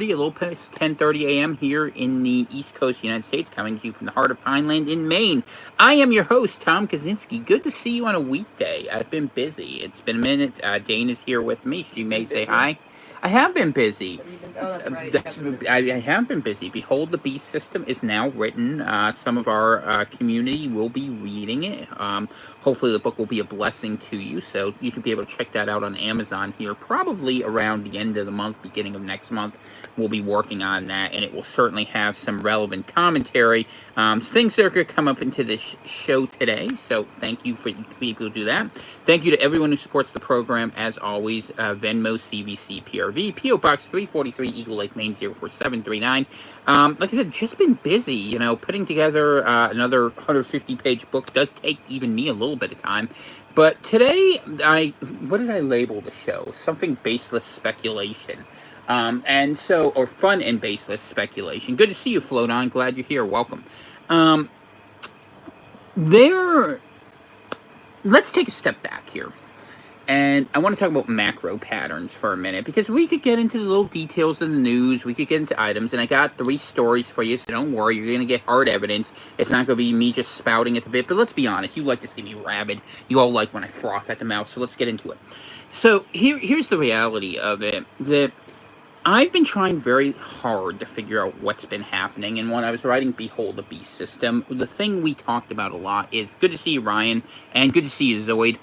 a little past 10:30 a.m. here in the East Coast United States, coming to you from the heart of Pineland in Maine. I am your host, Tom Kaczynski. Good to see you on a weekday. I've been busy. It's been a minute. Dane is here with me. She may say hi. I have been busy. Oh, that's right. I have been busy. Behold, the Beast System is now written. Some of our community will be reading it. Hopefully, the book will be a blessing to you. So you should be able to check that out on Amazon here, probably around the end of the month, beginning of next month. We'll be working on that, and it will certainly have some relevant commentary. Things that are going to come up into this show today. So thank you for people who do that. Thank you to everyone who supports the program. As always, Venmo, CVC, PRV, PO Box 343, Eagle Lake, Maine 04739. Like I said, just been busy. Putting together another 150-page book does take even me a little bit of time. But today, what did I label the show? Something baseless speculation. Or fun and baseless speculation. Good to see you, Float On. Glad you're here. Welcome. Let's take a step back here. And I want to talk about macro patterns for a minute, because we could get into the little details of the news, we could get into items, and I got 3 stories for you, so don't worry, you're going to get hard evidence. It's not going to be me just spouting at the bit, but let's be honest, you like to see me rabid. You all like when I froth at the mouth, so let's get into it. So here's the reality of it, that I've been trying very hard to figure out what's been happening, and when I was writing Behold the Beast System, the thing we talked about a lot is, good to see you, Ryan, and good to see you, Zoid.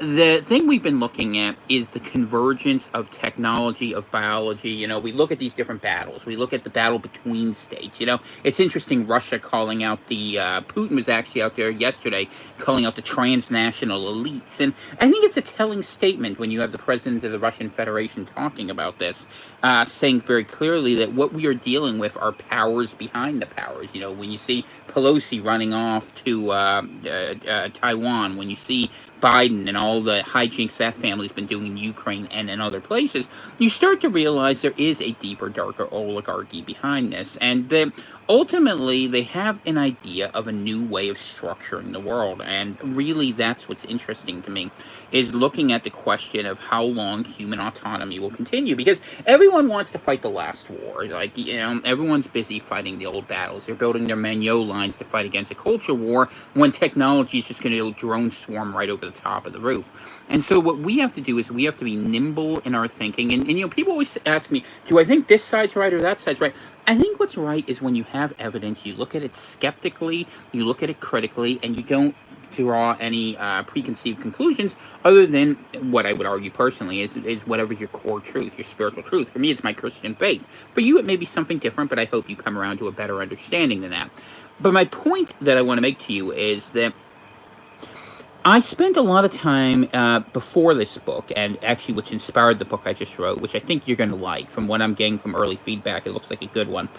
The thing we've been looking at is the convergence of technology, of biology. We look at these different battles. We look at the battle between states. It's interesting, Russia calling out Putin was actually out there yesterday calling out the transnational elites. And I think it's a telling statement when you have the president of the Russian Federation talking about this, saying very clearly that what we are dealing with are powers behind the powers. When you see Pelosi running off to Taiwan, when you see Biden and all the hijinks that family's been doing in Ukraine and in other places, you start to realize there is a deeper, darker oligarchy behind this. And ultimately, they have an idea of a new way of structuring the world. And really, that's what's interesting to me, is looking at the question of how long human autonomy will continue. Because everyone wants to fight the last war. Everyone's busy fighting the old battles. They're building their Magnot lines to fight against a culture war, when technology is just going to drone swarm right over the top of the roof. And so what we have to do is we have to be nimble in our thinking. And people always ask me, do I think this side's right or that side's right? I think what's right is when you have evidence, you look at it skeptically, you look at it critically, and you don't draw any preconceived conclusions other than what I would argue personally is whatever's your core truth, your spiritual truth. For me, it's my Christian faith. For you, it may be something different, but I hope you come around to a better understanding than that. But my point that I want to make to you is that I spent a lot of time before this book, and actually which inspired the book I just wrote, which I think you're going to like. From what I'm getting from early feedback, it looks like a good one,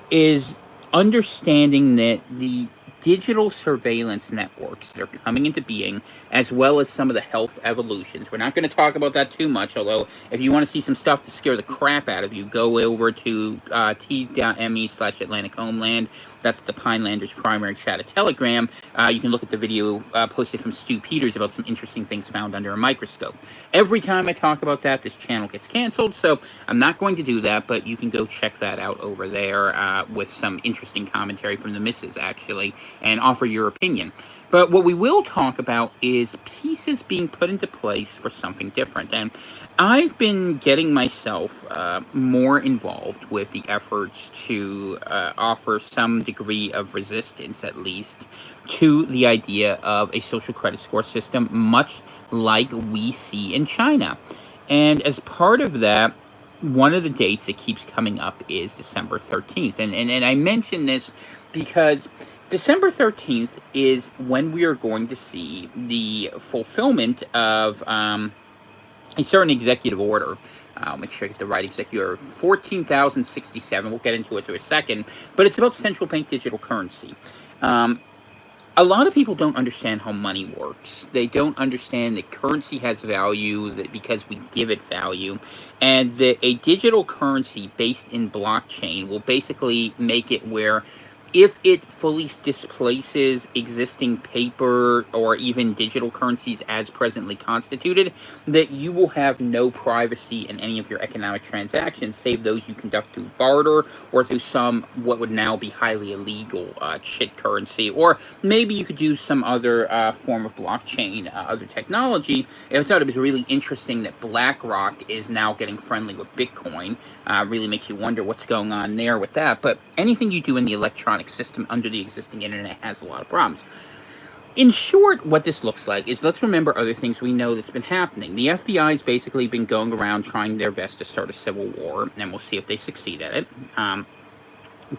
is understanding that the digital surveillance networks that are coming into being, as well as some of the health evolutions. We're not going to talk about that too much, although if you want to see some stuff to scare the crap out of you, go over to t.me/Atlantic Homeland. That's the Pinelanders' primary chat at Telegram. You can look at the video posted from Stu Peters about some interesting things found under a microscope. Every time I talk about that, this channel gets canceled, so I'm not going to do that, but you can go check that out over there with some interesting commentary from the missus, actually, and offer your opinion. But what we will talk about is pieces being put into place for something different. And I've been getting myself more involved with the efforts to offer some degree of resistance, at least, to the idea of a social credit score system, much like we see in China. And as part of that, one of the dates that keeps coming up is December 13th. And I mention this because December 13th is when we are going to see the fulfillment of a certain executive order. I'll make sure I get the right executive order. 14,067. We'll get into it in a second. But it's about central bank digital currency. A lot of people don't understand how money works. They don't understand that currency has value because we give it value. And that a digital currency based in blockchain will basically make it where if it fully displaces existing paper or even digital currencies as presently constituted, that you will have no privacy in any of your economic transactions, save those you conduct through barter or through some what would now be highly illegal chit currency, or maybe you could use some other form of blockchain, other technology. I thought it was really interesting that BlackRock is now getting friendly with Bitcoin. Really makes you wonder what's going on there with that. But anything you do in the electronic system under the existing internet has a lot of problems. In short, what this looks like is, let's remember other things we know that's been happening. The FBI's basically been going around trying their best to start a civil war, and we'll see if they succeed at it.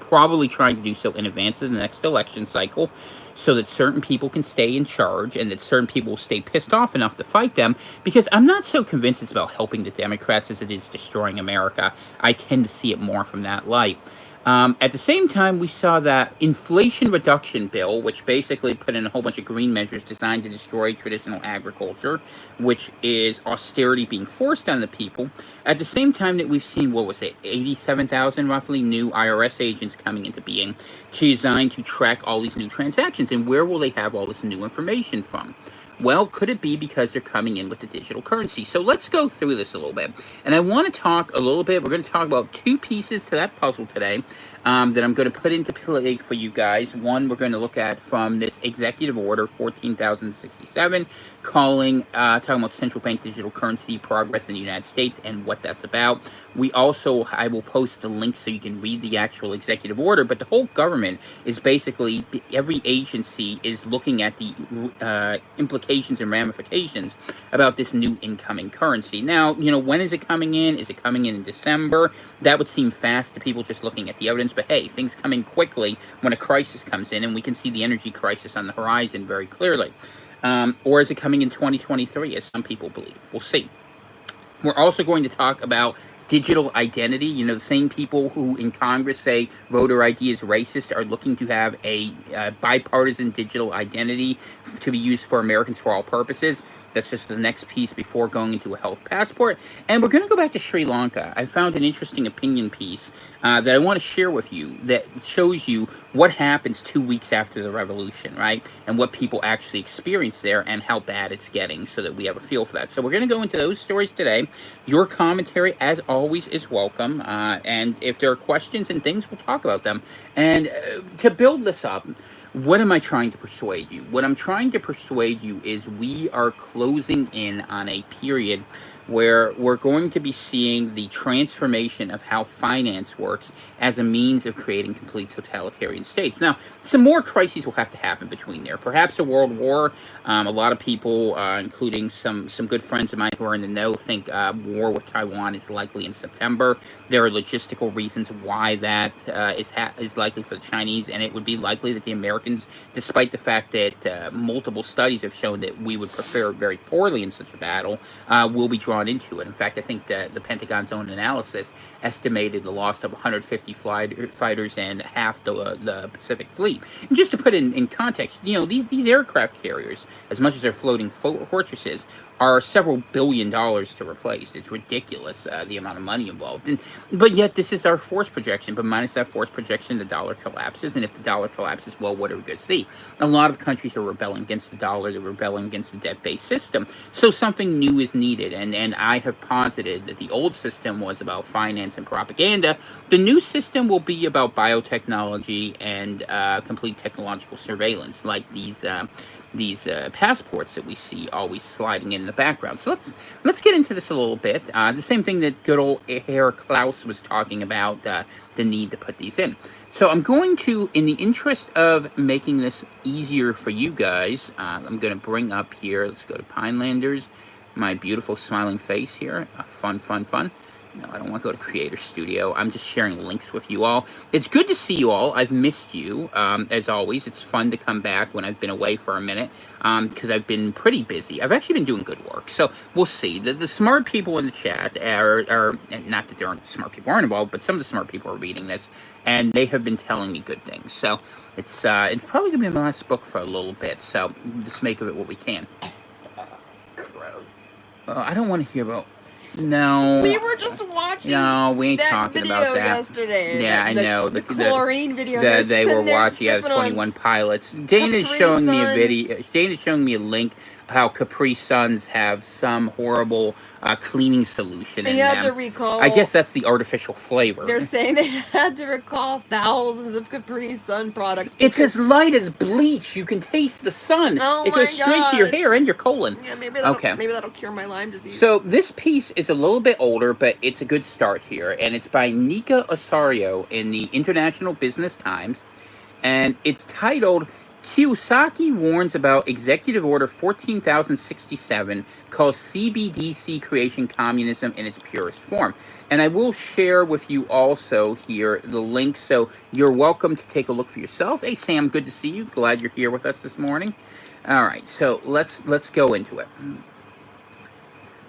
Probably trying to do so in advance of the next election cycle, so that certain people can stay in charge and that certain people will stay pissed off enough to fight them, because I'm not so convinced it's about helping the Democrats as it is destroying America. I tend to see it more from that light. At the same time, we saw that Inflation Reduction Bill, which basically put in a whole bunch of green measures designed to destroy traditional agriculture, which is austerity being forced on the people. At the same time that we've seen, what was it, 87,000 roughly new IRS agents coming into being, designed to track all these new transactions. And where will they have all this new information from? Well, could it be because they're coming in with the digital currency? So let's go through this a little bit. And I want to talk a little bit, we're going to talk about two pieces to that puzzle today that I'm going to put into play for you guys. One, we're going to look at from this executive order 14,067, talking about central bank digital currency progress in the United States and what that's about. I will post the link so you can read the actual executive order, but the whole government is basically, every agency is looking at the implications and ramifications about this new incoming currency. Now, when is it coming in? Is it coming in December? That would seem fast to people just looking at the evidence, but hey, things come in quickly when a crisis comes in, and we can see the energy crisis on the horizon very clearly. Or is it coming in 2023, as some people believe? We'll see. We're also going to talk about digital identity. The same people who in Congress say voter ID is racist are looking to have a bipartisan digital identity to be used for Americans for all purposes. That's just the next piece before going into a health passport. And we're going to go back to Sri Lanka. I found an interesting opinion piece that I want to share with you that shows you what happens 2 weeks after the revolution, right? And what people actually experience there and how bad it's getting, so that we have a feel for that. So we're going to go into those stories today. Your commentary, as always, is welcome. And if there are questions and things, we'll talk about them. And to build this up, what am I trying to persuade you? What I'm trying to persuade you is we are closing in on a period where we're going to be seeing the transformation of how finance works as a means of creating complete totalitarian states. Now, some more crises will have to happen between there. Perhaps a world war. A lot of people, including some good friends of mine who are in the know, think war with Taiwan is likely in September. There are logistical reasons why that is likely for the Chinese, and it would be likely that the Americans, despite the fact that multiple studies have shown that we would prepare very poorly in such a battle, will be drawn into it. In fact, I think that the Pentagon's own analysis estimated the loss of 150 fighters and half the Pacific Fleet. And just to put in context, these aircraft carriers, as much as they're floating fortresses, are several $1 billion to replace. It's ridiculous, the amount of money involved. But yet, this is our force projection. But minus that force projection, the dollar collapses. And if the dollar collapses, well, what are we going to see? A lot of countries are rebelling against the dollar. They're rebelling against the debt-based system. So something new is needed. And I have posited that the old system was about finance and propaganda. The new system will be about biotechnology and complete technological surveillance, like these passports that we see always sliding in the background. So let's get into this a little bit. The same thing that good old Herr Klaus was talking about, the need to put these in. So I'm going to, in the interest of making this easier for you guys, I'm going to bring up here, let's go to Pinelanders, my beautiful smiling face here. Fun. No, I don't want to go to Creator Studio. I'm just sharing links with you all. It's good to see you all. I've missed you, as always. It's fun to come back when I've been away for a minute, because I've been pretty busy. I've actually been doing good work, so we'll see. The smart people in the chat are not that there aren't smart people aren't involved, but some of the smart people are reading this, and they have been telling me good things. So it's probably going to be my last book for a little bit, so let's make of it what we can. Gross. I don't want to hear about No. We were just watching No, we ain't that talking video about that. yesterday. Yeah, I know. The chlorine video. They were watching the 21 Pilots. Dana's showing me a video. Dana's showing me a link how Capri Suns have some horrible cleaning solution in them. They had to recall. I guess that's the artificial flavor. They're saying they had to recall thousands of Capri Sun products. It's as light as bleach. You can taste the sun. Oh it goes straight to your hair and your colon. Yeah, maybe that'll cure my Lyme disease. So this piece is a little bit older, but it's a good start here. And it's by Nika Osorio in the International Business Times. And it's titled, Kiyosaki Warns About Executive Order 14,067, calls CBDC creation communism in its purest form. And I will share with you also here the link, so you're welcome to take a look for yourself. Hey, Sam, good to see you. Glad you're here with us this morning. All right, so let's go into it.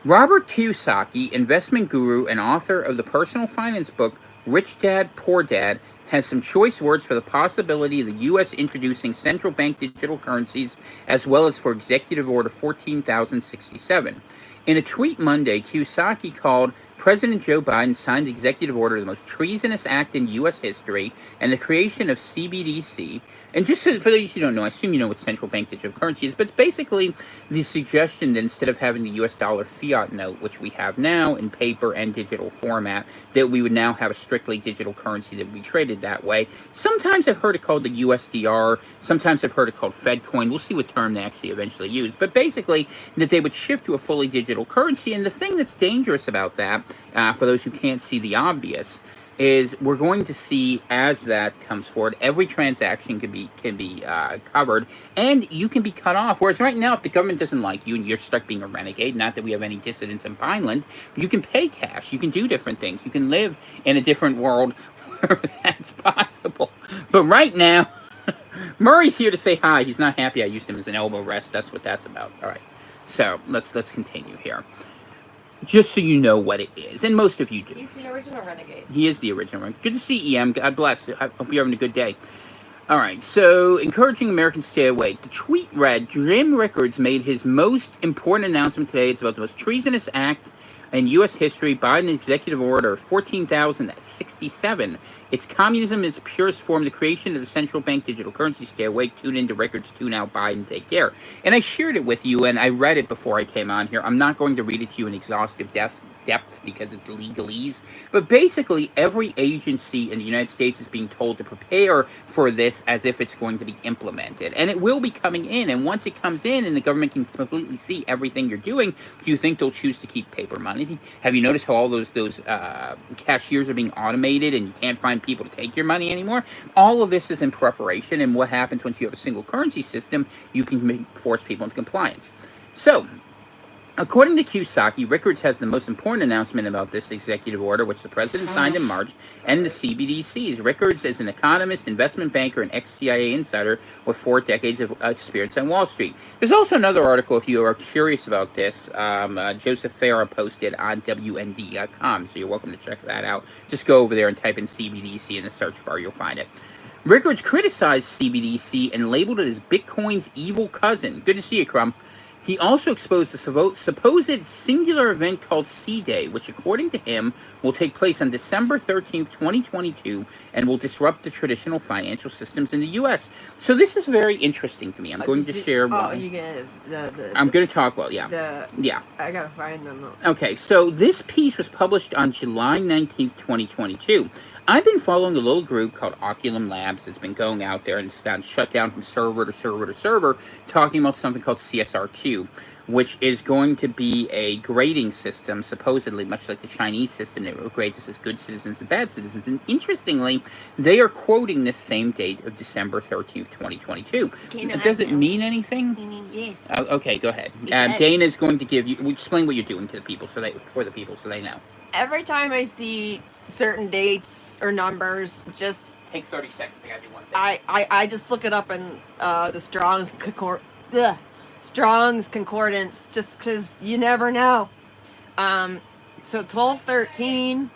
Robert Kiyosaki, investment guru and author of the personal finance book Rich Dad, Poor Dad, has some choice words for the possibility of the U.S. introducing central bank digital currencies, as well as for Executive Order 14,067. In a tweet Monday, Kiyosaki called President Joe Biden signed Executive Order, the most treasonous act in U.S. history, and the creation of CBDC. And just for those who don't know, I assume you know what central bank digital currency is, but it's basically the suggestion that instead of having the U.S. dollar fiat note, which we have now in paper and digital format, that we would now have a strictly digital currency that would be traded that way. Sometimes I've heard it called the USDR. Sometimes I've heard it called FedCoin. We'll see what term they actually eventually use. But basically, that they would shift to a fully digital currency. And the thing that's dangerous about that, for those who can't see the obvious, is we're going to see as that comes forward, every transaction can be covered, and you can be cut off. Whereas right now, if the government doesn't like you and you're stuck being a renegade, not that we have any dissidents in Pineland, you can pay cash, you can do different things, you can live in a different world where that's possible. But right now, Murray's here to say hi. He's not happy I used him as an elbow rest. That's what that's about. All right, so let's continue here. Just so you know what it is, and most of you do. He's the original renegade. He is the original renegade. Good to see EM. God bless. I hope you're having a good day. All right, so encouraging Americans to stay away. The tweet read, Jim Rickards made his most important announcement today. It's about the most treasonous act in U.S. history, Biden Executive Order 14,067. It's communism in its purest form, the creation of the central bank digital currency. Stay awake, tune into Rickards, tune out Biden, take care. And I shared it with you, and I read it before I came on here. I'm not going to read it to you in exhaustive depth because it's legalese, but basically every agency in the United States is being told to prepare for this as if it's going to be implemented, and it will be coming in. And once it comes in and the government can completely see everything you're doing, do you think they'll choose to keep paper money? Have you noticed how all those cashiers are being automated and you can't find people to take your money anymore? All of this is in preparation, and what happens once you have a single currency system, you can force people into compliance. So according to Kiyosaki, Rickards has the most important announcement about this executive order, which the president signed in March, and the CBDCs. Rickards is an economist, investment banker, and ex-CIA insider with 4 decades of experience on Wall Street. There's also another article, if you are curious about this, Joseph Farah posted on WND.com, so you're welcome to check that out. Just go over there and type in CBDC in the search bar, you'll find it. Rickards criticized CBDC and labeled it as Bitcoin's evil cousin. Good to see you, Crumb. He also exposed a supposed singular event called C-Day, which, according to him, will take place on December 13th, 2022, and will disrupt the traditional financial systems in the U.S. So this is very interesting to me. I'm going to share... I'm going to talk... Yeah. I got to find them. Okay, so this piece was published on July 19th, 2022. I've been following a little group called Oculum Labs that's been going out there, and it's gotten shut down from server to server to server, talking about something called CSRQ, which is going to be a grading system, supposedly, much like the Chinese system that grades us as good citizens and bad citizens. And interestingly, they are quoting this same date of December 13th, 2022. Does it mean anything? Yes. Okay, go ahead. Dana's going to give you... Explain what you're doing to the people, so they know. Every time I see certain dates or numbers, just... Take 30 seconds. I gotta do one thing. I just look it up in the Strong's Concordance, just because you never know. So 1213,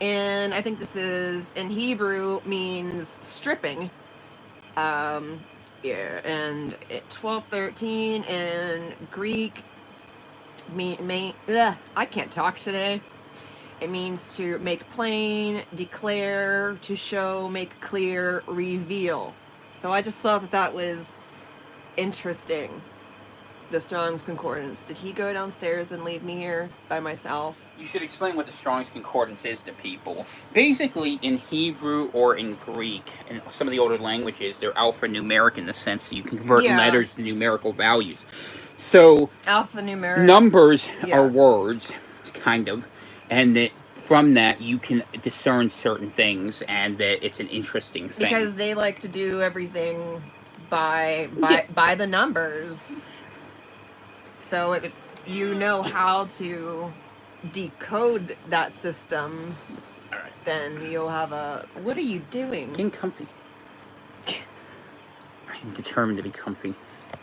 and I think this is in Hebrew, means stripping. Yeah, and 1213 in Greek I can't talk today. It means to make plain, declare, to show, make clear, reveal. So I just thought that was interesting. The Strong's Concordance. Did he go downstairs and leave me here by myself? You should explain what the Strong's Concordance is to people. Basically, in Hebrew or in Greek, and some of the older languages, they're alphanumeric in the sense that you can convert letters to numerical values. So, alphanumeric numbers are words, kind of, and that from that you can discern certain things, and that it's an interesting thing. Because they like to do everything by the numbers. So if you know how to decode that system, then you'll have a... What are you doing? Getting comfy. I'm determined to be comfy.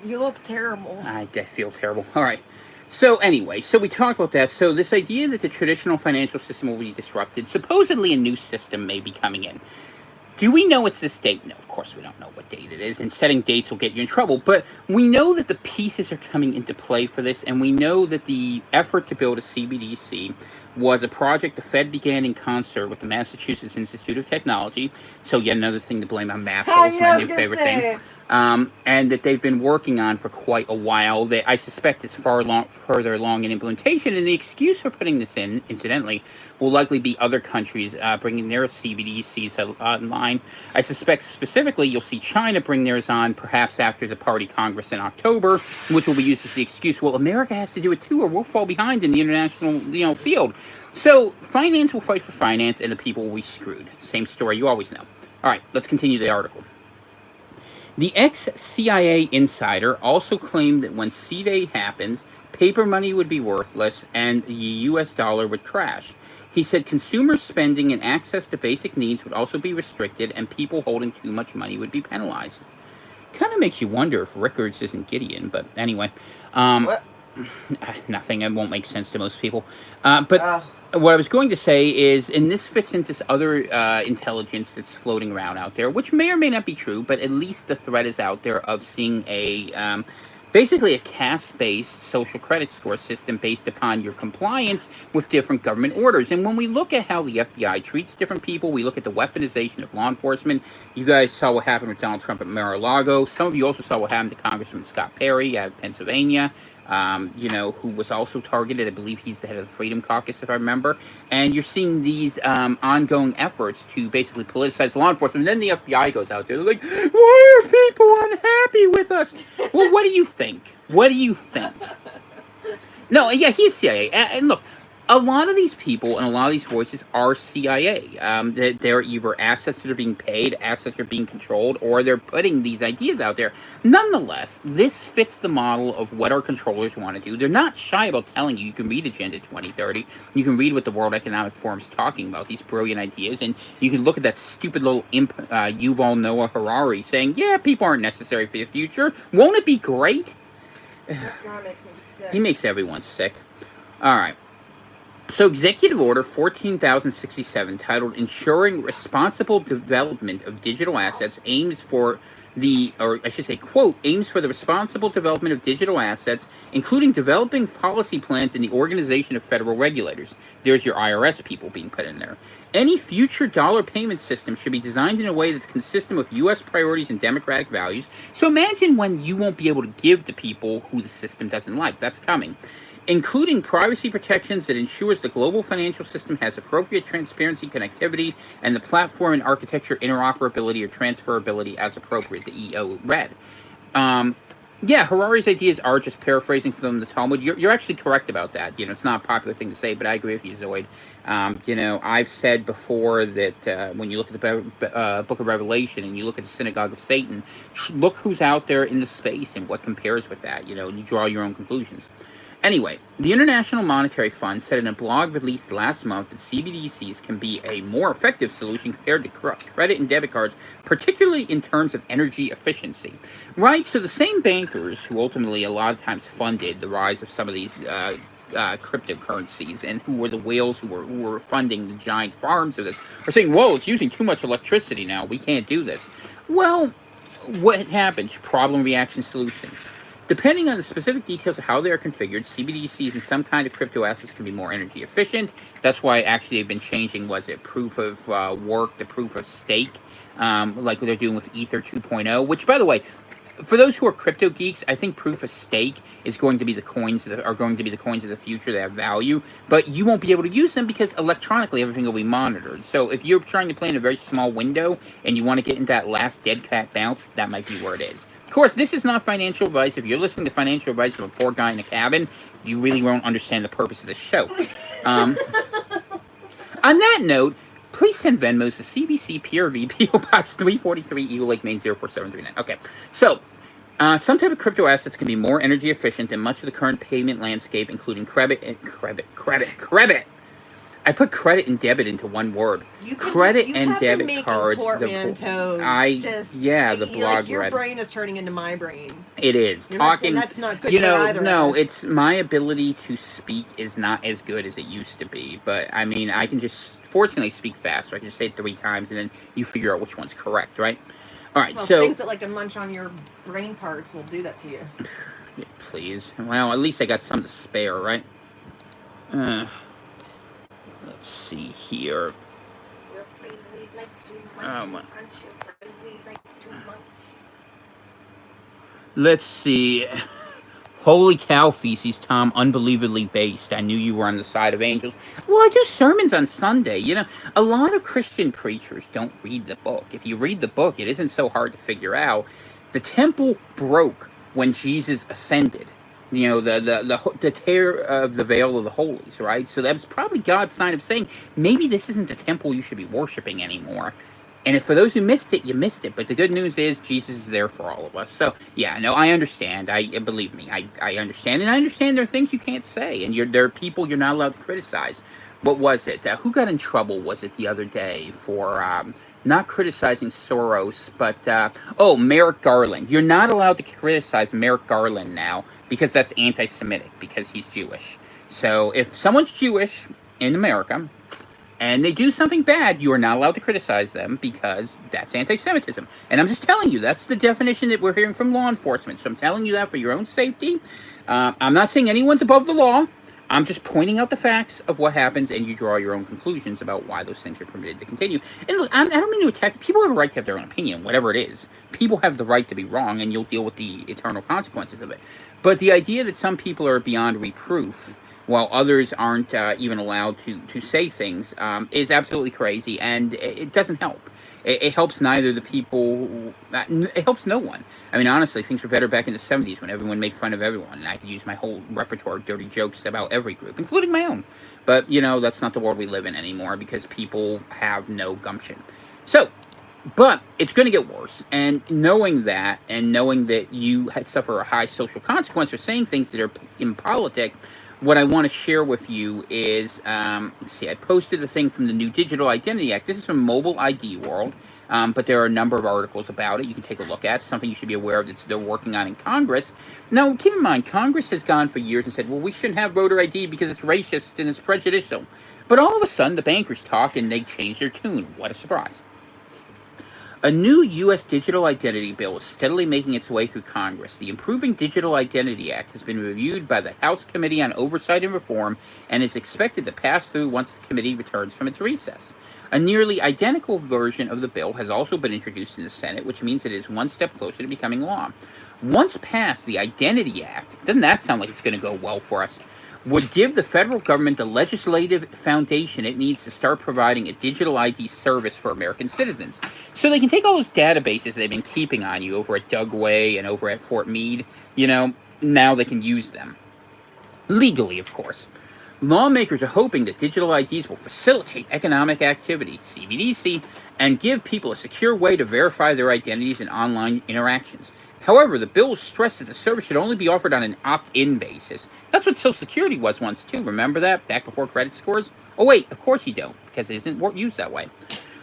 You look terrible. I feel terrible. All right. So anyway, so we talked about that. So this idea that the traditional financial system will be disrupted, supposedly a new system may be coming in. Do we know it's this date? No, of course we don't know what date it is, and setting dates will get you in trouble. But we know that the pieces are coming into play for this, and we know that the effort to build a CBDC was a project the Fed began in concert with the Massachusetts Institute of Technology. So yet another thing to blame on math, my new favorite thing. And that they've been working on for quite a while. That I suspect is further along in implementation. And the excuse for putting this in, incidentally, will likely be other countries bringing their CBDCs online. I suspect specifically you'll see China bring theirs on perhaps after the Party Congress in October, which will be used as the excuse. Well, America has to do it too, or we'll fall behind in the international field. So finance will fight for finance, and the people will be screwed. Same story you always know. All right, let's continue the article. The ex-CIA insider also claimed that when C-Day happens, paper money would be worthless and the U.S. dollar would crash. He said consumer spending and access to basic needs would also be restricted and people holding too much money would be penalized. Kind of makes you wonder if Rickards isn't Gideon, but anyway. What? Nothing. It won't make sense to most people. But what I was going to say is, and this fits into this other intelligence that's floating around out there, which may or may not be true, but at least the threat is out there of seeing a basically a caste-based social credit score system based upon your compliance with different government orders. And when we look at how the FBI treats different people, we look at the weaponization of law enforcement. You guys saw what happened with Donald Trump at Mar-a-Lago. Some of you also saw what happened to Congressman Scott Perry out of Pennsylvania. Who was also targeted. I believe he's the head of the Freedom Caucus, if I remember. And you're seeing these ongoing efforts to basically politicize law enforcement. And then the FBI goes out there. They're like, why are people unhappy with us? Well, what do you think? What do you think? No, yeah, he's CIA. And look, a lot of these people and a lot of these voices are CIA. They're either assets that are being paid, assets that are being controlled, or they're putting these ideas out there. Nonetheless, this fits the model of what our controllers want to do. They're not shy about telling you. You can read Agenda 2030. You can read what the World Economic Forum is talking about, these brilliant ideas, and you can look at that stupid little imp, Yuval Noah Harari, saying, yeah, people aren't necessary for the future. Won't it be great? God makes me sick. He makes everyone sick. All right. So Executive Order 14,067, titled Ensuring Responsible Development of Digital Assets, aims for the responsible development of digital assets, including developing policy plans in the organization of federal regulators. There's your IRS people being put in there. Any future dollar payment system should be designed in a way that's consistent with U.S. priorities and democratic values. So imagine when you won't be able to give to people who the system doesn't like. That's coming. Including privacy protections that ensures the global financial system has appropriate transparency, connectivity, and the platform and architecture interoperability or transferability as appropriate, the EO read. Harari's ideas are just paraphrasing from the Talmud. You're actually correct about that. It's not a popular thing to say, but I agree with you, Zoid. I've said before that when you look at the Book of Revelation and you look at the Synagogue of Satan, look who's out there in the space and what compares with that, and you draw your own conclusions. Anyway, the International Monetary Fund said in a blog released last month that CBDCs can be a more effective solution compared to credit and debit cards, particularly in terms of energy efficiency. Right? So the same bankers who ultimately a lot of times funded the rise of some of these cryptocurrencies and who were the whales who were funding the giant farms of this are saying, whoa, it's using too much electricity now. We can't do this. Well, what happens? Problem, reaction, solution. Depending on the specific details of how they are configured, CBDCs and some kind of crypto assets can be more energy efficient. That's why actually they've been changing, was it proof of work to proof of stake, like what they're doing with Ether 2.0, which, by the way, for those who are crypto geeks, I think proof of stake is going to be the coins that are going to be the coins of the future that have value, but you won't be able to use them because electronically everything will be monitored. So if you're trying to play in a very small window and you want to get into that last dead cat bounce, that might be where it is. Of course, this is not financial advice. If you're listening to financial advice from a poor guy in a cabin, you really won't understand the purpose of this show. On that note, please send Venmos to CVC PRV PO Box 343 Eagle Lake, Maine 04739. Okay, so some type of crypto assets can be more energy efficient than much of the current payment landscape, including credit. I put credit and debit into one word. Credit and debit cards. The blog. Your brain is turning into my brain. It is. You're talking. That's not good. It's my ability to speak is not as good as it used to be. But I mean, I can just fortunately speak faster. I can just say it 3 times, and then you figure out which one's correct, right? All right. Well, so things that like to munch on your brain parts will do that to you. Please. Well, at least I got some to spare, right? Let's see here. Let's see. Holy cow, Feces, Tom, unbelievably based. I knew you were on the side of angels. Well, I do sermons on Sunday. You know, a lot of Christian preachers don't read the book. If you read the book, it isn't so hard to figure out. The temple broke when Jesus ascended. You know, the tear of the veil of the holies, right? So that was probably God's sign of saying, maybe this isn't the temple you should be worshiping anymore. And if for those who missed it, you missed it. But the good news is Jesus is there for all of us. So, yeah, no, I understand. Believe me, I understand. And I understand there are things you can't say. And there are people you're not allowed to criticize. What was it? Who got in trouble, was it, the other day for not criticizing Soros, but, Merrick Garland. You're not allowed to criticize Merrick Garland now because that's anti-Semitic, because he's Jewish. So if someone's Jewish in America and they do something bad, you are not allowed to criticize them because that's anti-Semitism. And I'm just telling you, that's the definition that we're hearing from law enforcement. So I'm telling you that for your own safety. I'm not saying anyone's above the law. I'm just pointing out the facts of what happens, and you draw your own conclusions about why those things are permitted to continue. And look, I don't mean to attack. People have a right to have their own opinion, whatever it is. People have the right to be wrong, and you'll deal with the eternal consequences of it. But the idea that some people are beyond reproof, while others aren't even allowed to say things, is absolutely crazy, and it doesn't help. It helps neither the people, it helps no one. I mean, honestly, things were better back in the 70s when everyone made fun of everyone, and I could use my whole repertoire of dirty jokes about every group, including my own. But, you know, that's not the world we live in anymore because people have no gumption. So, but it's going to get worse, and knowing that, and knowing that you suffer a high social consequence for saying things that are impolitic, what I want to share with you is, let's see, I posted the thing from the new Digital Identity Act. This is from Mobile ID World, but there are a number of articles about it you can take a look at. Something you should be aware of that they're working on in Congress. Now, keep in mind, Congress has gone for years and said, well, we shouldn't have voter ID because it's racist and it's prejudicial. But all of a sudden, the bankers talk and they change their tune. What a surprise. A new U.S. digital identity bill is steadily making its way through Congress. The Improving Digital Identity Act has been reviewed by the House Committee on Oversight and Reform and is expected to pass through once the committee returns from its recess. A nearly identical version of the bill has also been introduced in the Senate, which means it is one step closer to becoming law. Once passed, the Identity Act, doesn't that sound like it's going to go well for us, would give the federal government the legislative foundation it needs to start providing a digital ID service for American citizens. So they can take all those databases they've been keeping on you over at Dugway and over at Fort Meade, you know, now they can use them. Legally, of course. Lawmakers are hoping that digital IDs will facilitate economic activity, CBDC, and give people a secure way to verify their identities in online interactions. However, the bill stressed that the service should only be offered on an opt-in basis. That's what Social Security was once, too. Remember that? Back before credit scores? Oh, wait, of course you don't, because it isn't used that way.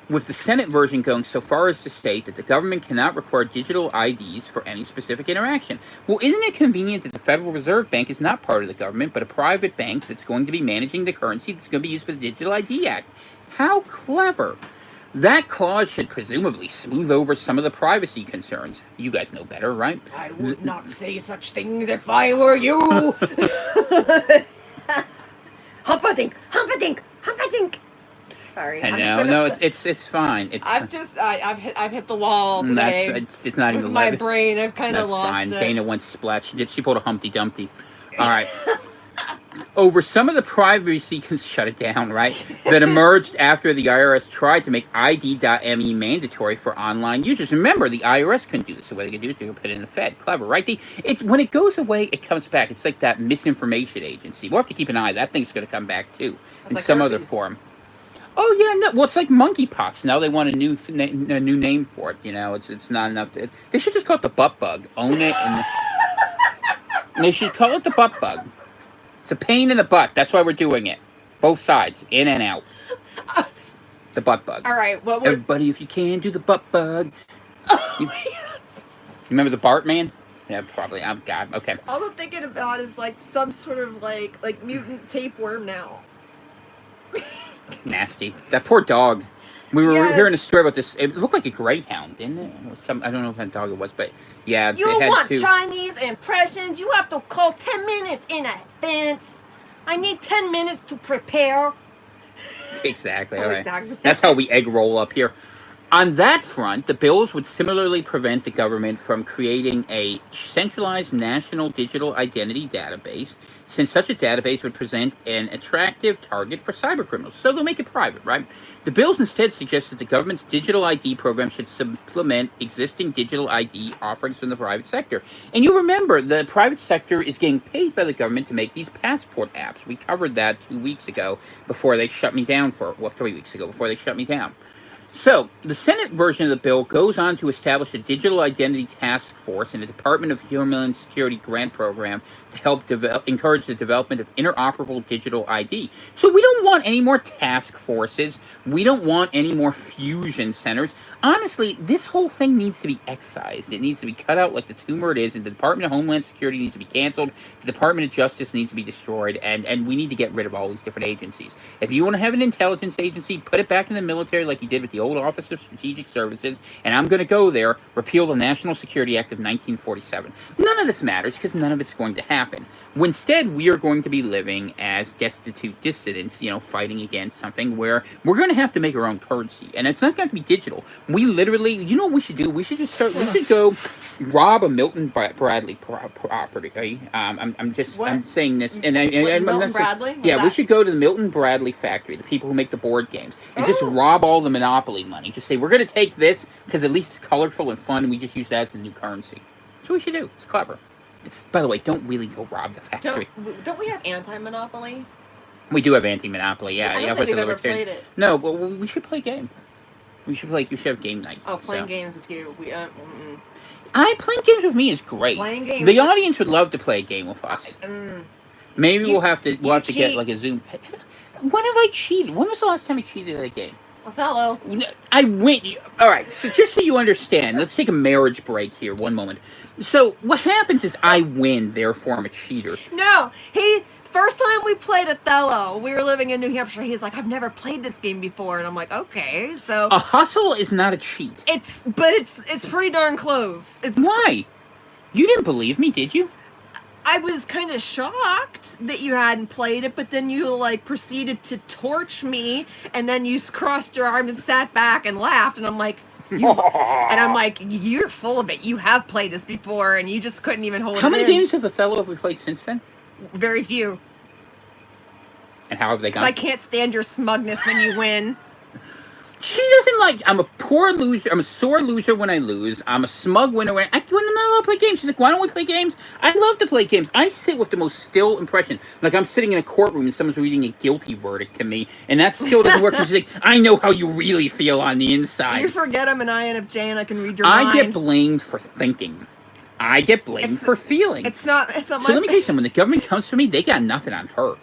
With the Senate version going so far as to state that the government cannot require digital IDs for any specific interaction. Well, isn't it convenient that the Federal Reserve Bank is not part of the government, but a private bank that's going to be managing the currency that's going to be used for the Digital ID Act? How clever. That clause should presumably smooth over some of the privacy concerns. You guys know better, right? I would not say such things if I were you. Humpadink, humpadink, humpadink. Sorry. I know. No, it's fine. I've hit the wall today. It's not even with my brain. I've kind of lost fine. it. Dana went splat. She pulled a Humpty Dumpty. All right. Over some of the privacy, shut it down, right? That emerged after the IRS tried to make ID.me mandatory for online users. Remember, the IRS couldn't do this. So what they could do is they could put it in the Fed. Clever, right? It's when it goes away, it comes back. It's like that misinformation agency. We'll have to keep an eye. That thing's going to come back too, in like some other form. Oh yeah, no. Well, it's like monkeypox. Now they want a new name for it. You know, it's not enough. They should just call it the butt bug. Own it, and they should call it the butt bug. It's a pain in the butt. That's why we're doing it. Both sides, in and out. The butt bug. All right. Well, everybody, if you can, do the butt bug. You remember the Bartman? Yeah, probably. I'm God. Okay. All I'm thinking about is like some sort of like mutant tapeworm now. Nasty. That poor dog. We were hearing a story about this. It looked like a greyhound, didn't it? I don't know what kind of dog it was, but yeah. You want Chinese impressions? You have to call 10 minutes in advance. I need 10 minutes to prepare. Exactly. So all right. Exactly. That's how we egg roll up here. On that front, the bills would similarly prevent the government from creating a centralized national digital identity database, since such a database would present an attractive target for cybercriminals. So they'll make it private, right? The bills instead suggest that the government's digital ID program should supplement existing digital ID offerings from the private sector. And you remember, the private sector is getting paid by the government to make these passport apps. We covered that 2 weeks ago before they shut me down 3 weeks ago before they shut me down. So, the Senate version of the bill goes on to establish a digital identity task force in the Department of Homeland Security grant program to help encourage the development of interoperable digital ID. So we don't want any more task forces. We don't want any more fusion centers. Honestly, this whole thing needs to be excised. It needs to be cut out like the tumor it is, and the Department of Homeland Security needs to be canceled. The Department of Justice needs to be destroyed, and we need to get rid of all these different agencies. If you want to have an intelligence agency, put it back in the military like you did with the old Office of Strategic Services, and I'm going to go there, repeal the National Security Act of 1947. None of this matters because none of it's going to happen. Instead, we are going to be living as destitute dissidents, fighting against something where we're going to have to make our own currency, and it's not going to be digital. We literally, what we should do? We should go rob a Milton Bradley property. I'm saying this, and Milton Bradley? We should go to the Milton Bradley factory, the people who make the board games, and just rob all the Monopoly money. Just say, we're going to take this because at least it's colorful and fun, and we just use that as the new currency. That's what we should do. It's clever. By the way, don't really go rob the factory. Don't we have anti-Monopoly? We do have anti-Monopoly, yeah. I don't think we've ever played it. No, but we should play a game. We should have game night. Oh, playing games with you. Playing games with me is great. Playing games. The audience would love to play a game with us. Maybe we'll have to get like a Zoom. When have I cheated? When was the last time I cheated at a game? Othello. I win. All right, so just so you understand, let's take a marriage break here. One moment. So what happens is I win, therefore I'm a cheater. No, first time we played Othello, we were living in New Hampshire. He's like, I've never played this game before, and I'm like, okay. So a hustle is not a cheat. It's pretty darn close. Why? You didn't believe me, did you? I was kind of shocked that you hadn't played it, but then you proceeded to torch me, and then you crossed your arms and sat back and laughed, and I'm like, you're full of it. You have played this before, and you just couldn't even hold it in. How many games of Othello have we played since then? Very few. And how have they gone? 'Cause I can't stand your smugness when you win. She doesn't like. I'm a poor loser. I'm a sore loser when I lose. I'm a smug winner when I'm not allowed to play games. She's like, why don't we play games? I love to play games. I sit with the most still impression. Like I'm sitting in a courtroom and someone's reading a guilty verdict to me, and that still doesn't work. She's like, I know how you really feel on the inside. You forget I'm an INFJ and I can read your mind. I get blamed for thinking. I get blamed for feeling. It's not so let me tell you something. When the government comes for me, they got nothing on her.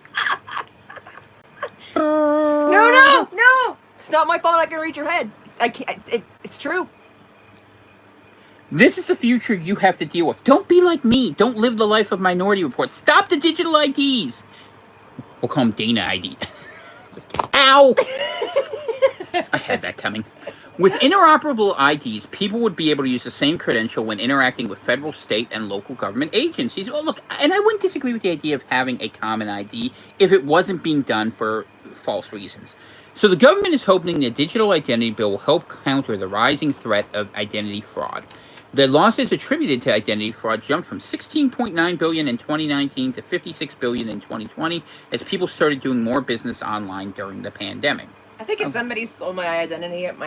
No! It's not my fault I can read your head. I can't. It's true. This is the future you have to deal with. Don't be like me. Don't live the life of Minority Report. Stop the digital IDs. We'll call them Dana ID. Just kidding. Ow! I had that coming. With interoperable IDs, people would be able to use the same credential when interacting with federal, state, and local government agencies. Oh, look, and I wouldn't disagree with the idea of having a common ID if it wasn't being done for false reasons. So the government is hoping the digital identity bill will help counter the rising threat of identity fraud. The losses attributed to identity fraud jumped from 16.9 billion in 2019 to 56 billion in 2020 as people started doing more business online during the pandemic. I think if somebody stole my identity, it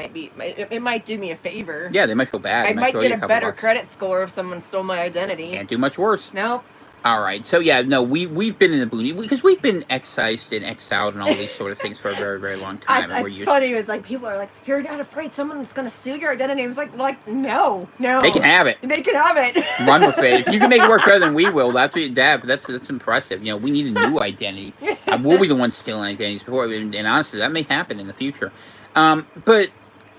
might do me a favor. Yeah, they might feel bad. I might throw you get a better bucks. credit score if someone stole my identity. Can't do much worse. Nope. All right. So yeah, no, we've been in the boony because we've been excised and exiled and all these sort of things for a very, very long time. It's funny. It's like people are like, "You're not afraid someone's going to steal your identity." I was like, no. They can have it. They can have it. Run with it. If you can make it work better than we will, that's impressive. You know, we need a new identity. We'll be the ones stealing identities before, and honestly, that may happen in the future. But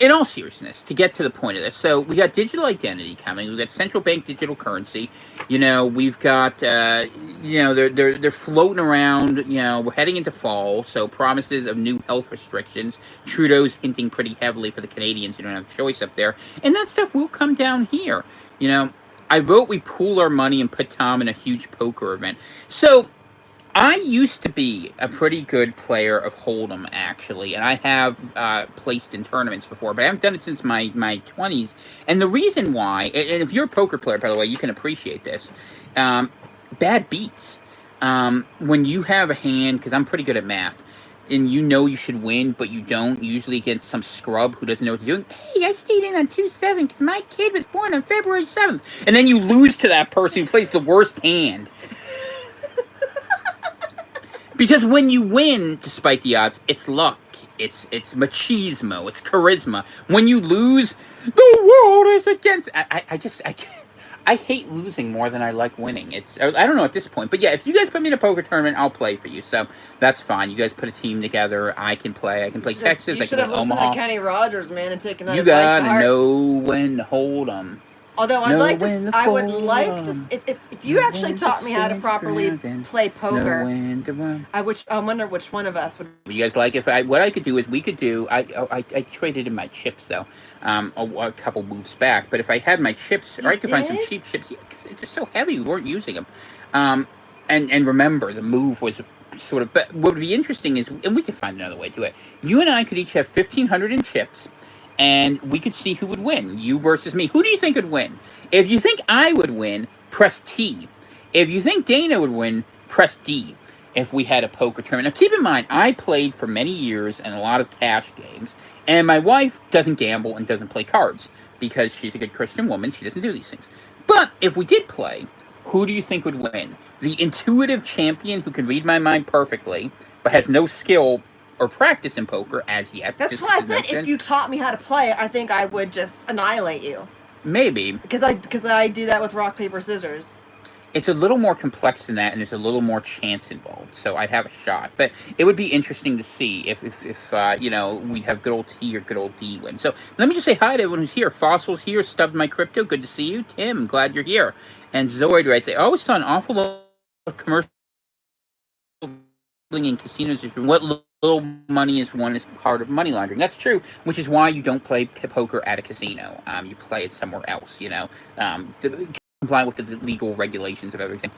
in all seriousness, to get to the point of this, so we got digital identity coming. We've got central bank digital currency. You know, we've got they're floating around. You know, we're heading into fall, so promises of new health restrictions. Trudeau's hinting pretty heavily for the Canadians. You don't have a choice up there, and that stuff will come down here. You know, I vote we pool our money and put Tom in a huge poker event. So I used to be a pretty good player of Hold'em, actually, and I have placed in tournaments before, but I haven't done it since my 20s. And the reason why, and if you're a poker player, by the way, you can appreciate this, bad beats. When you have a hand, because I'm pretty good at math, and you know you should win, but you don't, usually against some scrub who doesn't know what to do. Hey, I stayed in on 2-7 because my kid was born on February 7th. And then you lose to that person who plays the worst hand. Because when you win, despite the odds, it's luck, it's machismo, it's charisma. When you lose, the world is against. I hate losing more than I like winning. I don't know at this point, but yeah, if you guys put me in a poker tournament, I'll play for you. So that's fine. You guys put a team together. I can play. I can play Texas. You I should can have play listened Omaha. to Kenny Rogers, man, and taken that You advice to gotta heart. know when to hold 'em. Although I would like to, if you Know actually when to taught me how to stand properly ground and play Know poker, when to run. I wonder which one of us would. You guys like what I could do is we could do I traded in my chips though a couple moves back, but if I had my chips, or I could find some cheap chips, yeah, because they're just so heavy we weren't using them. And remember the move was sort of, but what would be interesting is, and we could find another way to do it, you and I could each have 1,500 in chips, and we could see who would win, you versus me. Who do you think would win? If you think I would win, press T. If you think Dana would win, press D. If we had a poker tournament. Now, keep in mind, I played for many years and a lot of cash games, and my wife doesn't gamble and doesn't play cards because she's a good Christian woman. She doesn't do these things. But if we did play, who do you think would win? The intuitive champion who can read my mind perfectly, but has no skill or practice in poker as yet. That's why I said if you taught me how to play, I think I would just annihilate you. Maybe. Because I do that with rock, paper, scissors. It's a little more complex than that, and there's a little more chance involved. So I'd have a shot, but it would be interesting to see if we'd have good old T or good old D win. So let me just say hi to everyone who's here. Fossil's here. Stubbed My Crypto. Good to see you, Tim. Glad you're here. And Zoid writes, I always saw an awful lot of commercial in casinos. Is what little money is won is part of money laundering. That's true, which is why you don't play poker at a casino. You play it somewhere else. Comply with the legal regulations of everything.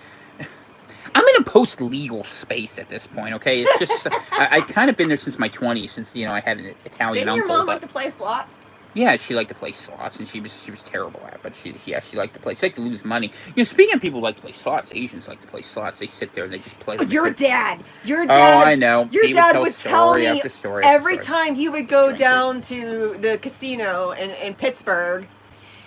I'm in a post-legal space at this point, okay? It's just, I've kind of been there since my 20s, since, I had an Italian Didn't uncle. your mom like to play slots? Yeah, she liked to play slots, and she was terrible at it, but she liked to play. She liked to lose money. Speaking of people who like to play slots, Asians like to play slots. They sit there and they just play. Your dad. Oh, I know. Your dad would tell me every time time he would go down to the casino in Pittsburgh,